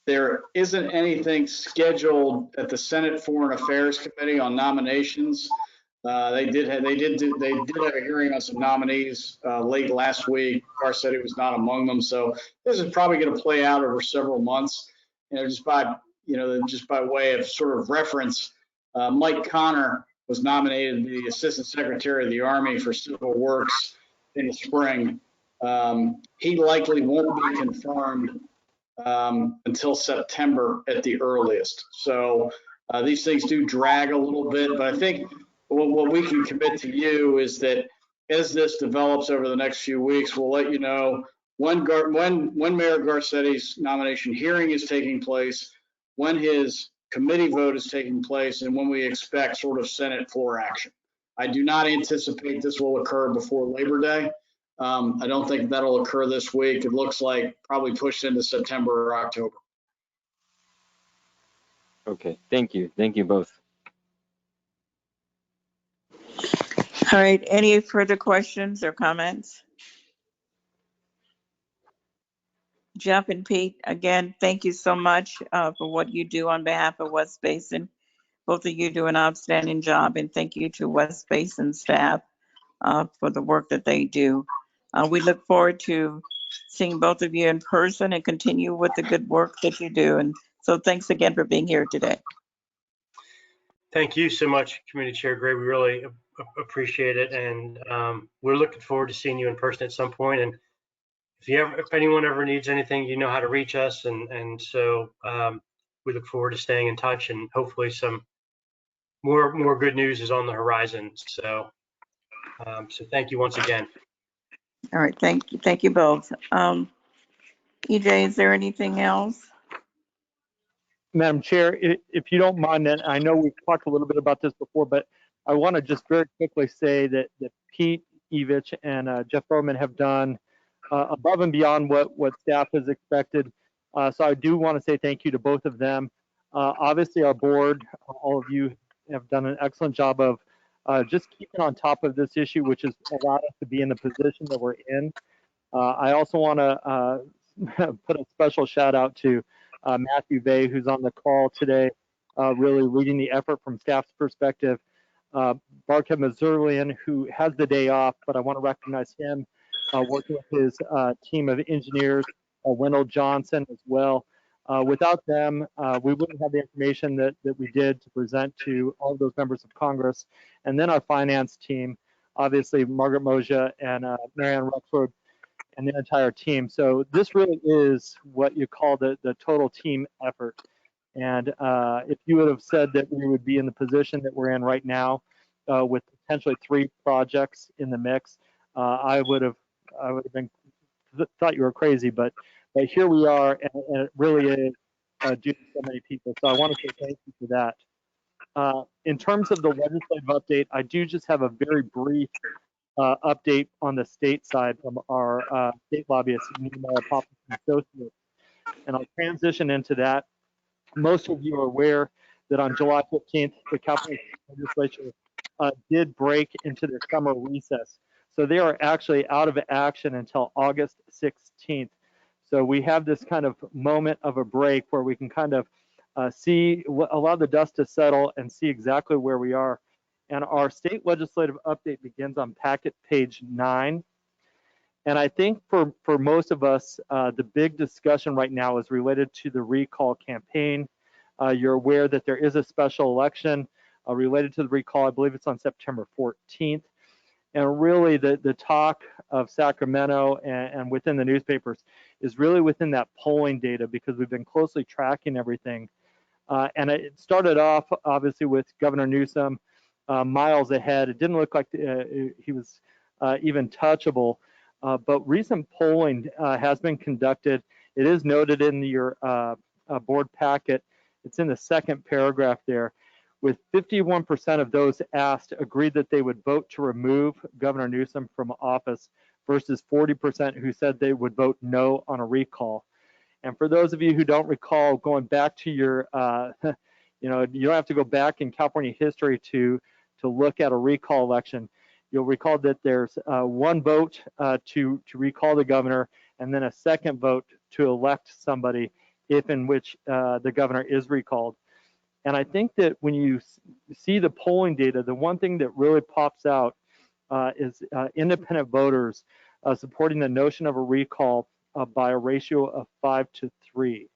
There isn't anything scheduled at the Senate Foreign Affairs Committee on nominations. They did have a hearing on some nominees late last week. Garcetti was not among them, so this is probably going to play out over several months. Just by way of sort of reference, Mike Connor was nominated the Assistant Secretary of the Army for Civil Works in the spring. He likely won't be confirmed until September at the earliest. So these things do drag a little bit, but I think what we can commit to you is that as this develops over the next few weeks, we'll let you know when Mayor Garcetti's nomination hearing is taking place, when his committee vote is taking place, and when we expect sort of Senate floor action. I do not anticipate this will occur before Labor Day. I don't think that'll occur this week. It looks like probably pushed into September or October. Okay, thank you. Thank you both. All right, any further questions or comments? Jeff and Pete, again, thank you so much for what you do on behalf of West Basin. Both of you do an outstanding job, and thank you to West Basin staff for the work that they do. We look forward to seeing both of you in person and continue with the good work that you do. And so thanks again for being here today. Thank you so much, Committee Chair Gray. We really appreciate it, and we're looking forward to seeing you in person at some point. And if anyone ever needs anything, you know how to reach us. And so we look forward to staying in touch, and hopefully some more good news is on the horizon. So thank you once again. All right, thank you both. EJ, is there anything else? Madam Chair, if you don't mind, and I know we've talked a little bit about this before, but I want to just very quickly say that Pete Evich and Jeff Berman have done above and beyond what staff has expected. So I do want to say thank you to both of them. Obviously, our board, all of you have done an excellent job of just keeping on top of this issue, which has allowed us to be in the position that we're in. I also want to put a special shout out to Matthew Bay, who's on the call today, really leading the effort from staff's perspective. Barkev Mazurlian, who has the day off, but I want to recognize him working with his team of engineers, Wendell Johnson as well. Without them, we wouldn't have the information that we did to present to all of those members of Congress. And then our finance team, obviously Margaret Moja and Marianne Rexford and the entire team. So this really is what you call the total team effort. And if you would have said that we would be in the position that we're in right now with potentially 3 projects in the mix, I would have been thought you were crazy, but here we are, and it really is due to so many people. So I want to say thank you for that. In terms of the legislative update, I do just have a very brief update on the state side from our state lobbyist, Nima Poppins Associates, and I'll transition into that. Most of you are aware that on July 15th, the California legislature did break into their summer recess. So they are actually out of action until August 16th. So we have this kind of moment of a break where we can kind of allow the dust to settle and see exactly where we are. And our state legislative update begins on packet page 9. And I think for most of us, the big discussion right now is related to the recall campaign. You're aware that there is a special election related to the recall. I believe it's on September 14th. And really the talk of Sacramento and within the newspapers is really within that polling data, because we've been closely tracking everything. And it started off obviously with Governor Newsom miles ahead. It didn't look like he was even touchable, but recent polling has been conducted. It is noted in your board packet. It's in the second paragraph there, with 51% of those asked agreed that they would vote to remove Governor Newsom from office versus 40% who said they would vote no on a recall. And for those of you who don't recall, going back to your, you don't have to go back in California history to look at a recall election. You'll recall that there's one vote to recall the governor, and then a second vote to elect somebody if in which the governor is recalled. And I think that when you see the polling data, the one thing that really pops out is independent voters supporting the notion of a recall by a ratio of 5 to 3.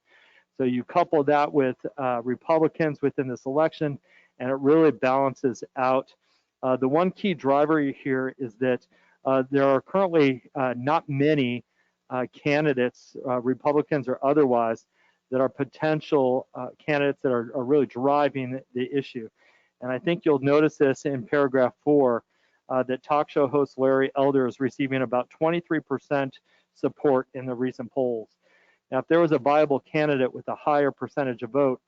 So you couple that with Republicans within this election, and it really balances out. The one key driver here is that there are currently not many candidates, Republicans or otherwise, that are potential candidates that are really driving the issue. And I think you'll notice this in paragraph 4, that talk show host Larry Elder is receiving about 23% support in the recent polls. Now, if there was a viable candidate with a higher percentage of vote,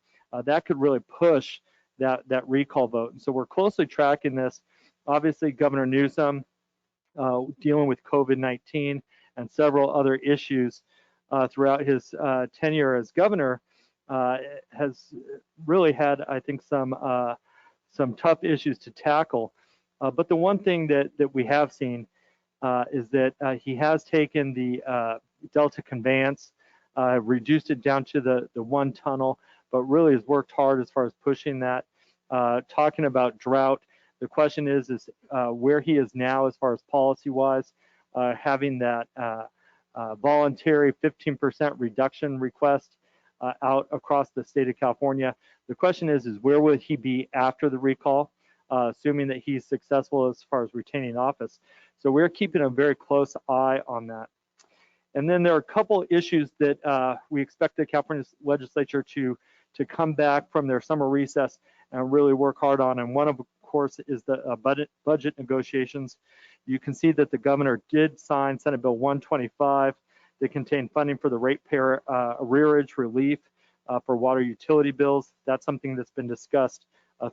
that could really push that recall vote. And so we're closely tracking this. Obviously, Governor Newsom dealing with COVID-19 and several other issues throughout his tenure as governor has really had, I think, some tough issues to tackle. But the one thing that we have seen is that he has taken the Delta conveyance, reduced it down to the one tunnel, but really has worked hard as far as pushing that. Talking about drought, the question is where he is now as far as policy-wise, having that voluntary 15% reduction request out across the state of California. The question is where would he be after the recall, assuming that he's successful as far as retaining office. So we're keeping a very close eye on that. And then there are a couple issues that we expect the California legislature to come back from their summer recess and really work hard on. And one of course is the budget negotiations. You can see that the governor did sign Senate Bill 125 that contained funding for the ratepayer arrearage relief for water utility bills. That's something that's been discussed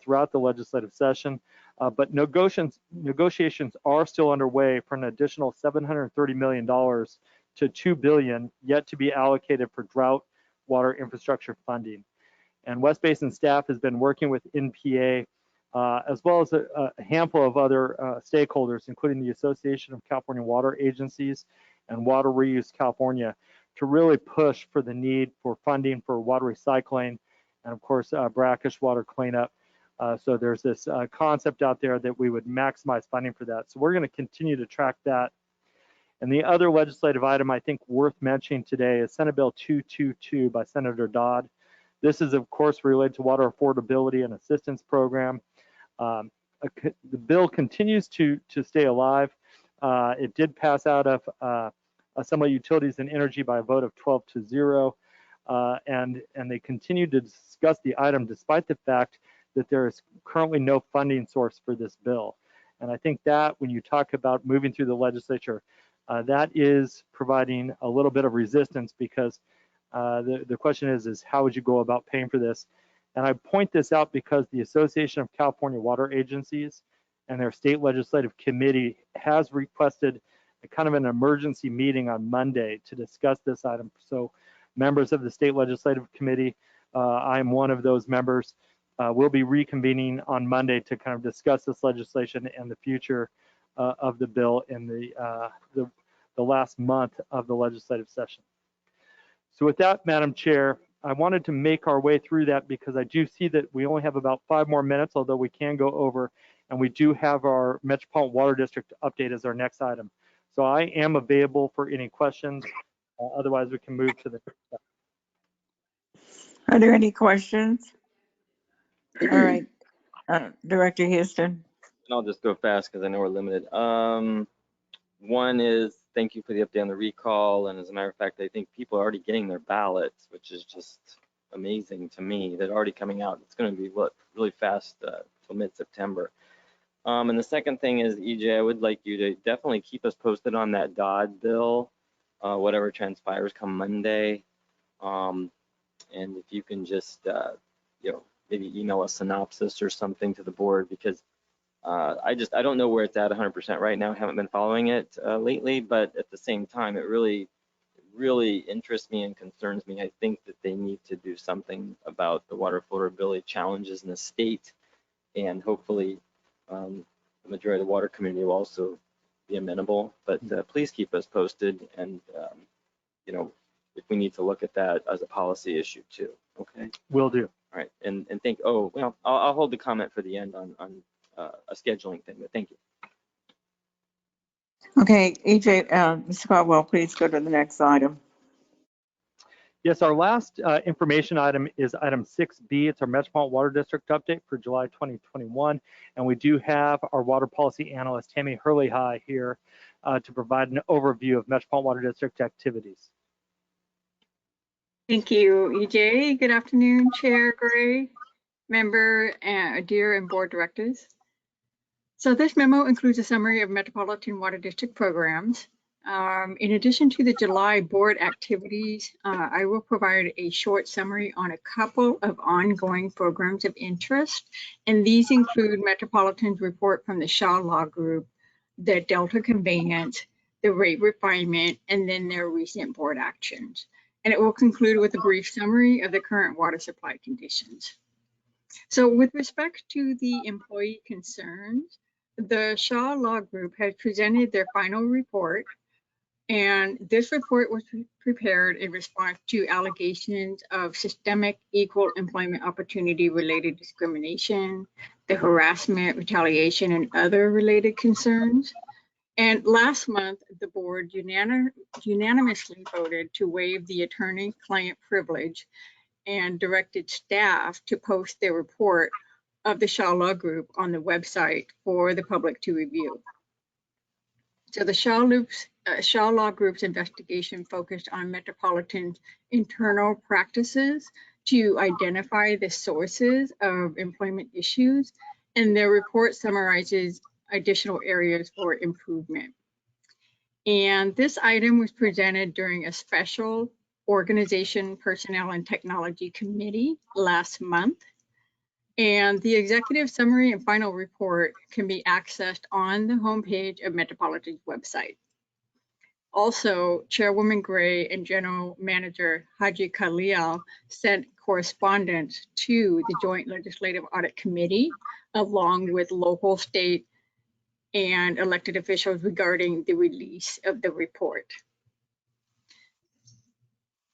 throughout the legislative session. But negotiations are still underway for an additional $730 million to $2 billion yet to be allocated for drought water infrastructure funding. And West Basin staff has been working with NPA as well as a handful of other stakeholders, including the Association of California Water Agencies and Water Reuse California, to really push for the need for funding for water recycling and, of course, brackish water cleanup. So there's this concept out there that we would maximize funding for that. So we're going to continue to track that. And the other legislative item I think worth mentioning today is Senate Bill 222 by Senator Dodd. This is, of course, related to water affordability and assistance program. The bill continues to stay alive. It did pass out of Assembly Utilities and Energy by a vote of 12-0, and they continue to discuss the item despite the fact that there is currently no funding source for this bill. And I think that when you talk about moving through the legislature, that is providing a little bit of resistance, because the question is how would you go about paying for this? And I point this out because the Association of California Water Agencies and their state legislative committee has requested a kind of an emergency meeting on Monday to discuss this item. So members of the state legislative committee, I'm one of those members, we'll be reconvening on Monday to kind of discuss this legislation and the future of the bill in the last month of the legislative session. So with that, Madam Chair, I wanted to make our way through that because I do see that we only have about 5 more minutes, although we can go over, and we do have our Metropolitan Water District update as our next item. So I am available for any questions. Otherwise, we can move to the next step. Are there any questions? All right, Director Houston. And I'll just go fast because I know we're limited. One is thank you for the update on the recall. And as a matter of fact, I think people are already getting their ballots, which is just amazing to me. They're already coming out. It's going to be really fast till mid-September. And the second thing is, EJ, I would like you to definitely keep us posted on that Dodd bill, whatever transpires come Monday. And if you can just, maybe email a synopsis or something to the board, because I don't know where it's at 100% right now. I haven't been following it lately, but at the same time, it really interests me and concerns me. I think that they need to do something about the water affordability challenges in the state, and hopefully the majority of the water community will also be amenable. But please keep us posted, and if we need to look at that as a policy issue too. Okay. Will do. All right. And think. Oh well, I'll hold the comment for the end on a scheduling thing, but thank you. Okay, EJ, Mr. Caldwell, please go to the next item. Yes, our last information item is item 6B. It's our Metropolitan Water District update for July 2021. And we do have our water policy analyst, Tammy Hurley-High, here to provide an overview of Metropolitan Water District activities. Thank you, EJ. Good afternoon, Chair Gray, member, Adair, and board directors. So this memo includes a summary of Metropolitan Water District programs. In addition to the July board activities, I will provide a short summary on a couple of ongoing programs of interest, and these include Metropolitan's report from the Shaw Law Group, the Delta Conveyance, the rate refinement, and then their recent board actions. And it will conclude with a brief summary of the current water supply conditions. So with respect to the employee concerns, the Shaw Law Group has presented their final report, and this report was prepared in response to allegations of systemic equal employment opportunity related discrimination, the harassment, retaliation, and other related concerns. And last month, the board unanimously voted to waive the attorney-client privilege and directed staff to post their report of the Shaw Law Group on the website for the public to review. So the Shaw Law Group's investigation focused on Metropolitan's internal practices to identify the sources of employment issues, and their report summarizes additional areas for improvement. And this item was presented during a special Organization, Personnel, and Technology Committee last month. And the executive summary and final report can be accessed on the homepage of Metropolitan's website. Also, Chairwoman Gray and General Manager Haji Khalil sent correspondence to the Joint Legislative Audit Committee, along with local, state, and elected officials regarding the release of the report.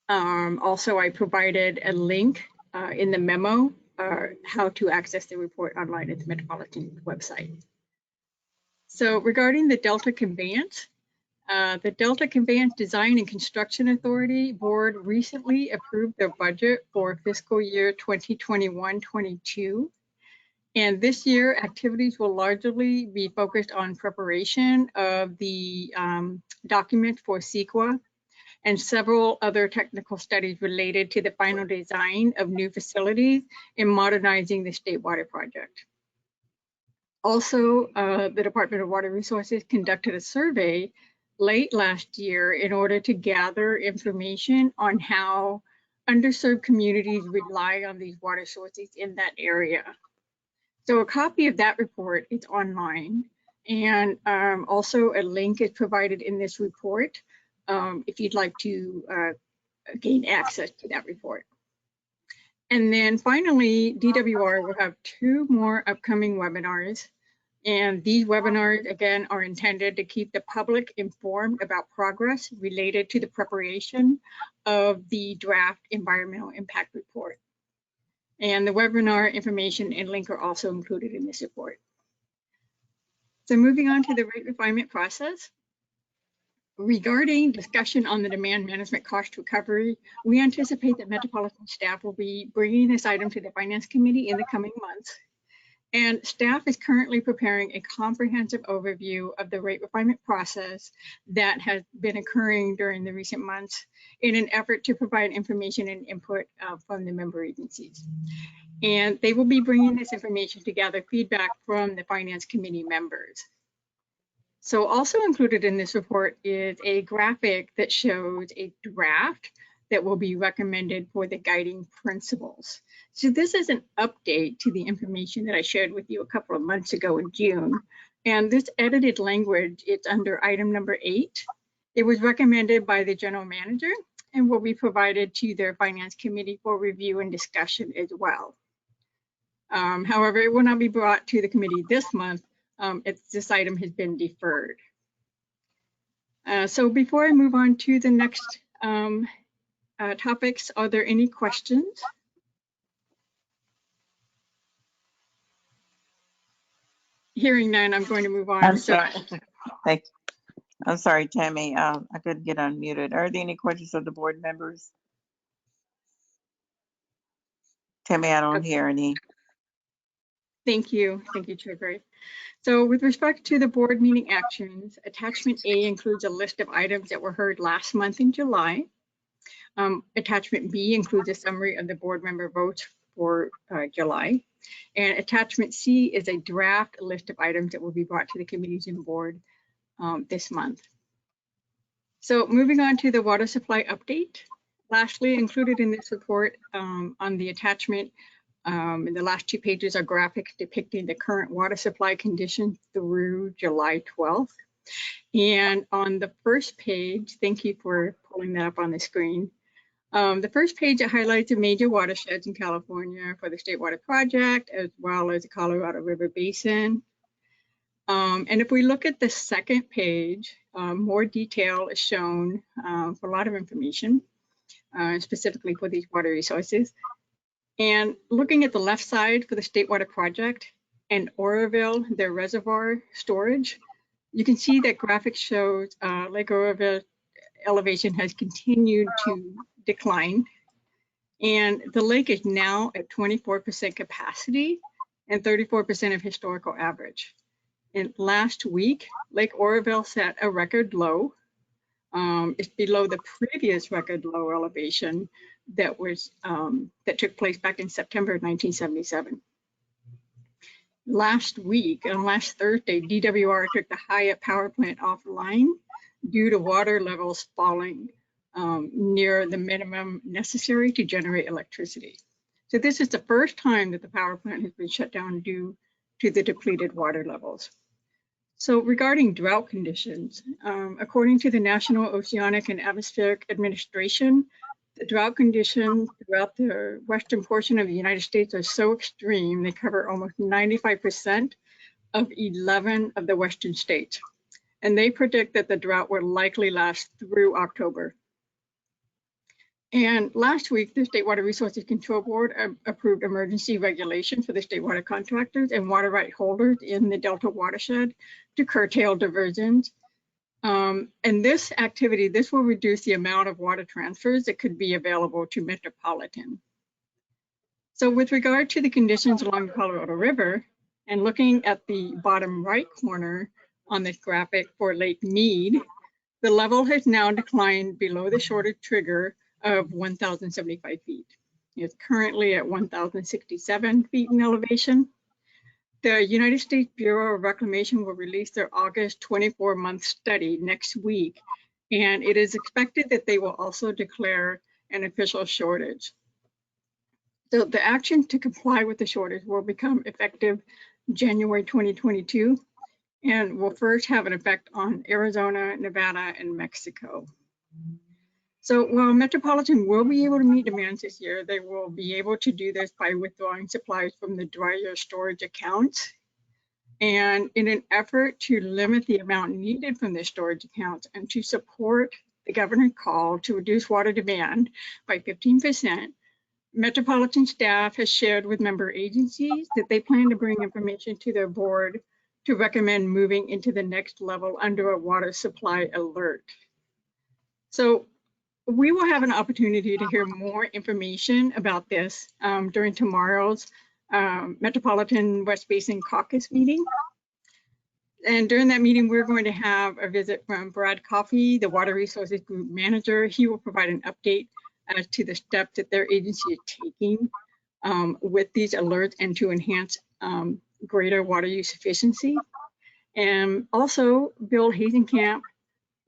Also, I provided a link in the memo how to access the report online at the Metropolitan website. So regarding the Delta Conveyance, the Delta Conveyance Design and Construction Authority Board recently approved their budget for fiscal year 2021-22. And this year, activities will largely be focused on preparation of the document for CEQA and several other technical studies related to the final design of new facilities in modernizing the State Water Project. Also, the Department of Water Resources conducted a survey late last year in order to gather information on how underserved communities rely on these water sources in that area. So a copy of that report is online, and also a link is provided in this report if you'd like to gain access to that report. And then finally, DWR will have 2 more upcoming webinars. And these webinars, again, are intended to keep the public informed about progress related to the preparation of the draft environmental impact report. And the webinar information and link are also included in this report. So moving on to the rate refinement process. Regarding discussion on the demand management cost recovery, we anticipate that Metropolitan staff will be bringing this item to the Finance Committee in the coming months. And staff is currently preparing a comprehensive overview of the rate refinement process that has been occurring during the recent months in an effort to provide information and input from the member agencies. And they will be bringing this information to gather feedback from the Finance Committee members. So also included in this report is a graphic that shows a draft that will be recommended for the guiding principles. So this is an update to the information that I shared with you a couple of months ago in June. And this edited language, it's under item number 8. It was recommended by the general manager and will be provided to their Finance Committee for review and discussion as well. However, it will not be brought to the committee this month. This item has been deferred. So before I move on to the next topics, are there any questions? Hearing none, I'm going to move on. I'm sorry. Thank you. I'm sorry, Tammy. I couldn't get unmuted. Are there any questions of the board members? Tammy, I don't hear any. Thank you. Thank you, Chair Gray. So with respect to the board meeting actions, attachment A includes a list of items that were heard last month in July. Attachment B includes a summary of the board member votes for July. And attachment C is a draft list of items that will be brought to the committees and board this month. So moving on to the water supply update. Lastly, included in this report on the attachment, in the last 2 pages are graphics depicting the current water supply condition through July 12th. And on the first page, thank you for pulling that up on the screen. The first page, it highlights the major watersheds in California for the State Water Project, as well as the Colorado River Basin. And if we look at the second page, more detail is shown for a lot of information, specifically for these water resources. And looking at the left side for the State Water Project and Oroville, their reservoir storage, you can see that graphic shows Lake Oroville elevation has continued to decline. And the lake is now at 24% capacity and 34% of historical average. And last week, Lake Oroville set a record low. It's below the previous record low elevation that took place back in September of 1977. Last week, on last Thursday, DWR took the Hyatt power plant offline due to water levels falling near the minimum necessary to generate electricity. So this is the first time that the power plant has been shut down due to the depleted water levels. So regarding drought conditions, according to the National Oceanic and Atmospheric Administration, the drought conditions throughout the western portion of the United States are so extreme, they cover almost 95% of 11 of the western states. And they predict that the drought will likely last through October. And last week, the State Water Resources Control Board approved emergency regulation for the state water contractors and water right holders in the Delta watershed to curtail diversions. And this activity, this will reduce the amount of water transfers that could be available to Metropolitan. So with regard to the conditions along the Colorado River, and looking at the bottom right corner on this graphic for Lake Mead, the level has now declined below the shortage trigger of 1,075 feet. It's currently at 1,067 feet in elevation. The United States Bureau of Reclamation will release their August 24-month study next week, and it is expected that they will also declare an official shortage. So the action to comply with the shortage will become effective January 2022, and will first have an effect on Arizona, Nevada, and Mexico. So while Metropolitan will be able to meet demands this year, they will be able to do this by withdrawing supplies from the dryer storage accounts. And in an effort to limit the amount needed from the storage accounts and to support the governor's call to reduce water demand by 15%, Metropolitan staff has shared with member agencies that they plan to bring information to their board to recommend moving into the next level under a water supply alert. So we will have an opportunity to hear more information about this during tomorrow's Metropolitan West Basin Caucus meeting. And during that meeting, we're going to have a visit from Brad Coffey, the Water Resources Group Manager. He will provide an update as to the steps that their agency is taking with these alerts and to enhance greater water use efficiency. And also, Bill Hazenkamp,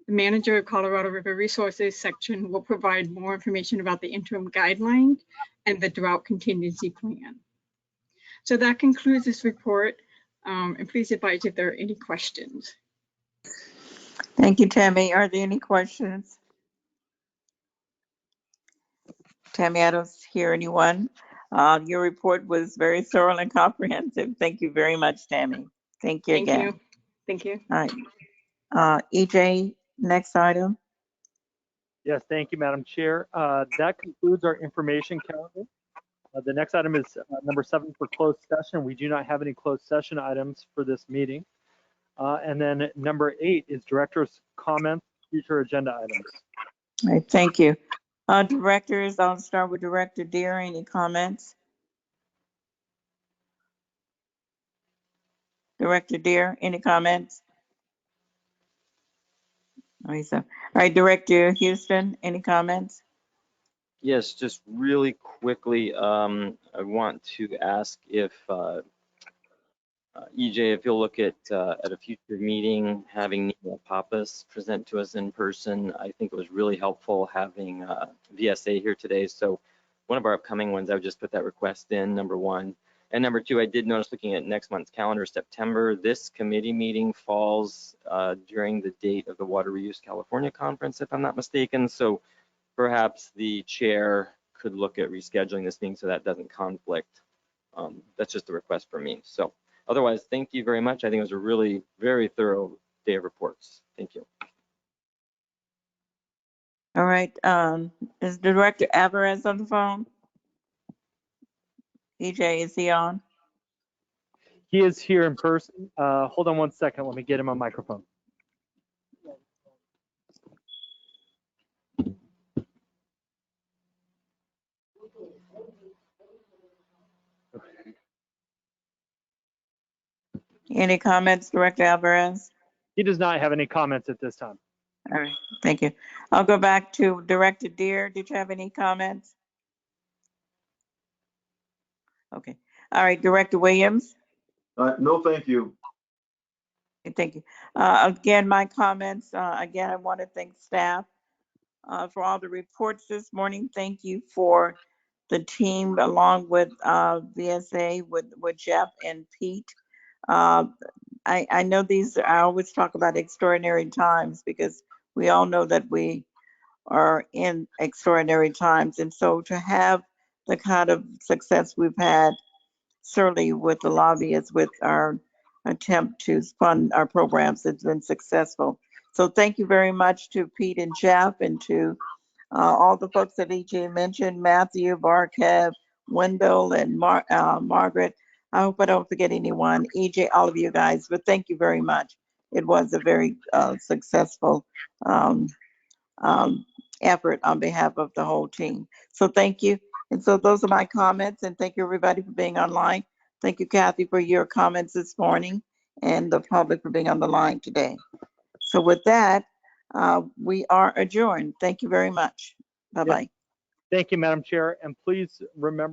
the manager of Colorado River Resources section, will provide more information about the interim guideline and the drought contingency plan. So that concludes this report. And please advise if there are any questions. Thank you, Tammy. Are there any questions? Tammy, I don't hear anyone. Your report was very thorough and comprehensive. Thank you very much, Tammy. Thank you Thank again. you. Thank you. All right. EJ, next item. Yes, thank you, Madam Chair. That concludes our information calendar. The next item is number 7 for closed session. We do not have any closed session items for this meeting. And then number 8 is director's comments, future agenda items. All right, thank you. Directors, I'll start with Director Deere. Any comments? Director Deere, any comments? All right, Director Houston, any comments? Yes, just really quickly, I want to ask if EJ, if you'll look at a future meeting, having Nina Pappas present to us in person. I think it was really helpful having VSA here today. So one of our upcoming ones, I would just put that request in, number 1. And number 2, I did notice looking at next month's calendar, September, this committee meeting falls during the date of the Water Reuse California Conference, if I'm not mistaken. So perhaps the chair could look at rescheduling this meeting so that doesn't conflict. That's just a request for me. So otherwise, thank you very much. I think it was a really very thorough day of reports. Thank you. All right, is Director Alvarez on the phone? EJ, is he on? He is here in person. Hold on one second. Let me get him on microphone. Any comments, Director Alvarez? He does not have any comments at this time. All right, thank you. I'll go back to Director Deere. Did you have any comments? Okay. All right, Director Williams? No, thank you. Thank you. Again, my comments, again, I want to thank staff for all the reports this morning. Thank you for the team along with VSA, with Jeff and Pete. I know I always talk about extraordinary times because we all know that we are in extraordinary times. And so to have the kind of success we've had, certainly with the lobbyists, with our attempt to fund our programs, it's been successful. So thank you very much to Pete and Jeff and to all the folks that EJ mentioned, Matthew, Barkev, Wendell, and Margaret. I hope I don't forget anyone, EJ, all of you guys, but thank you very much. It was a very successful effort on behalf of the whole team. So thank you. And so those are my comments, and thank you everybody for being online. Thank you, Kathy, for your comments this morning and the public for being on the line today. So with that, we are adjourned. Thank you very much. Bye-bye. Thank you, Madam Chair. And please remember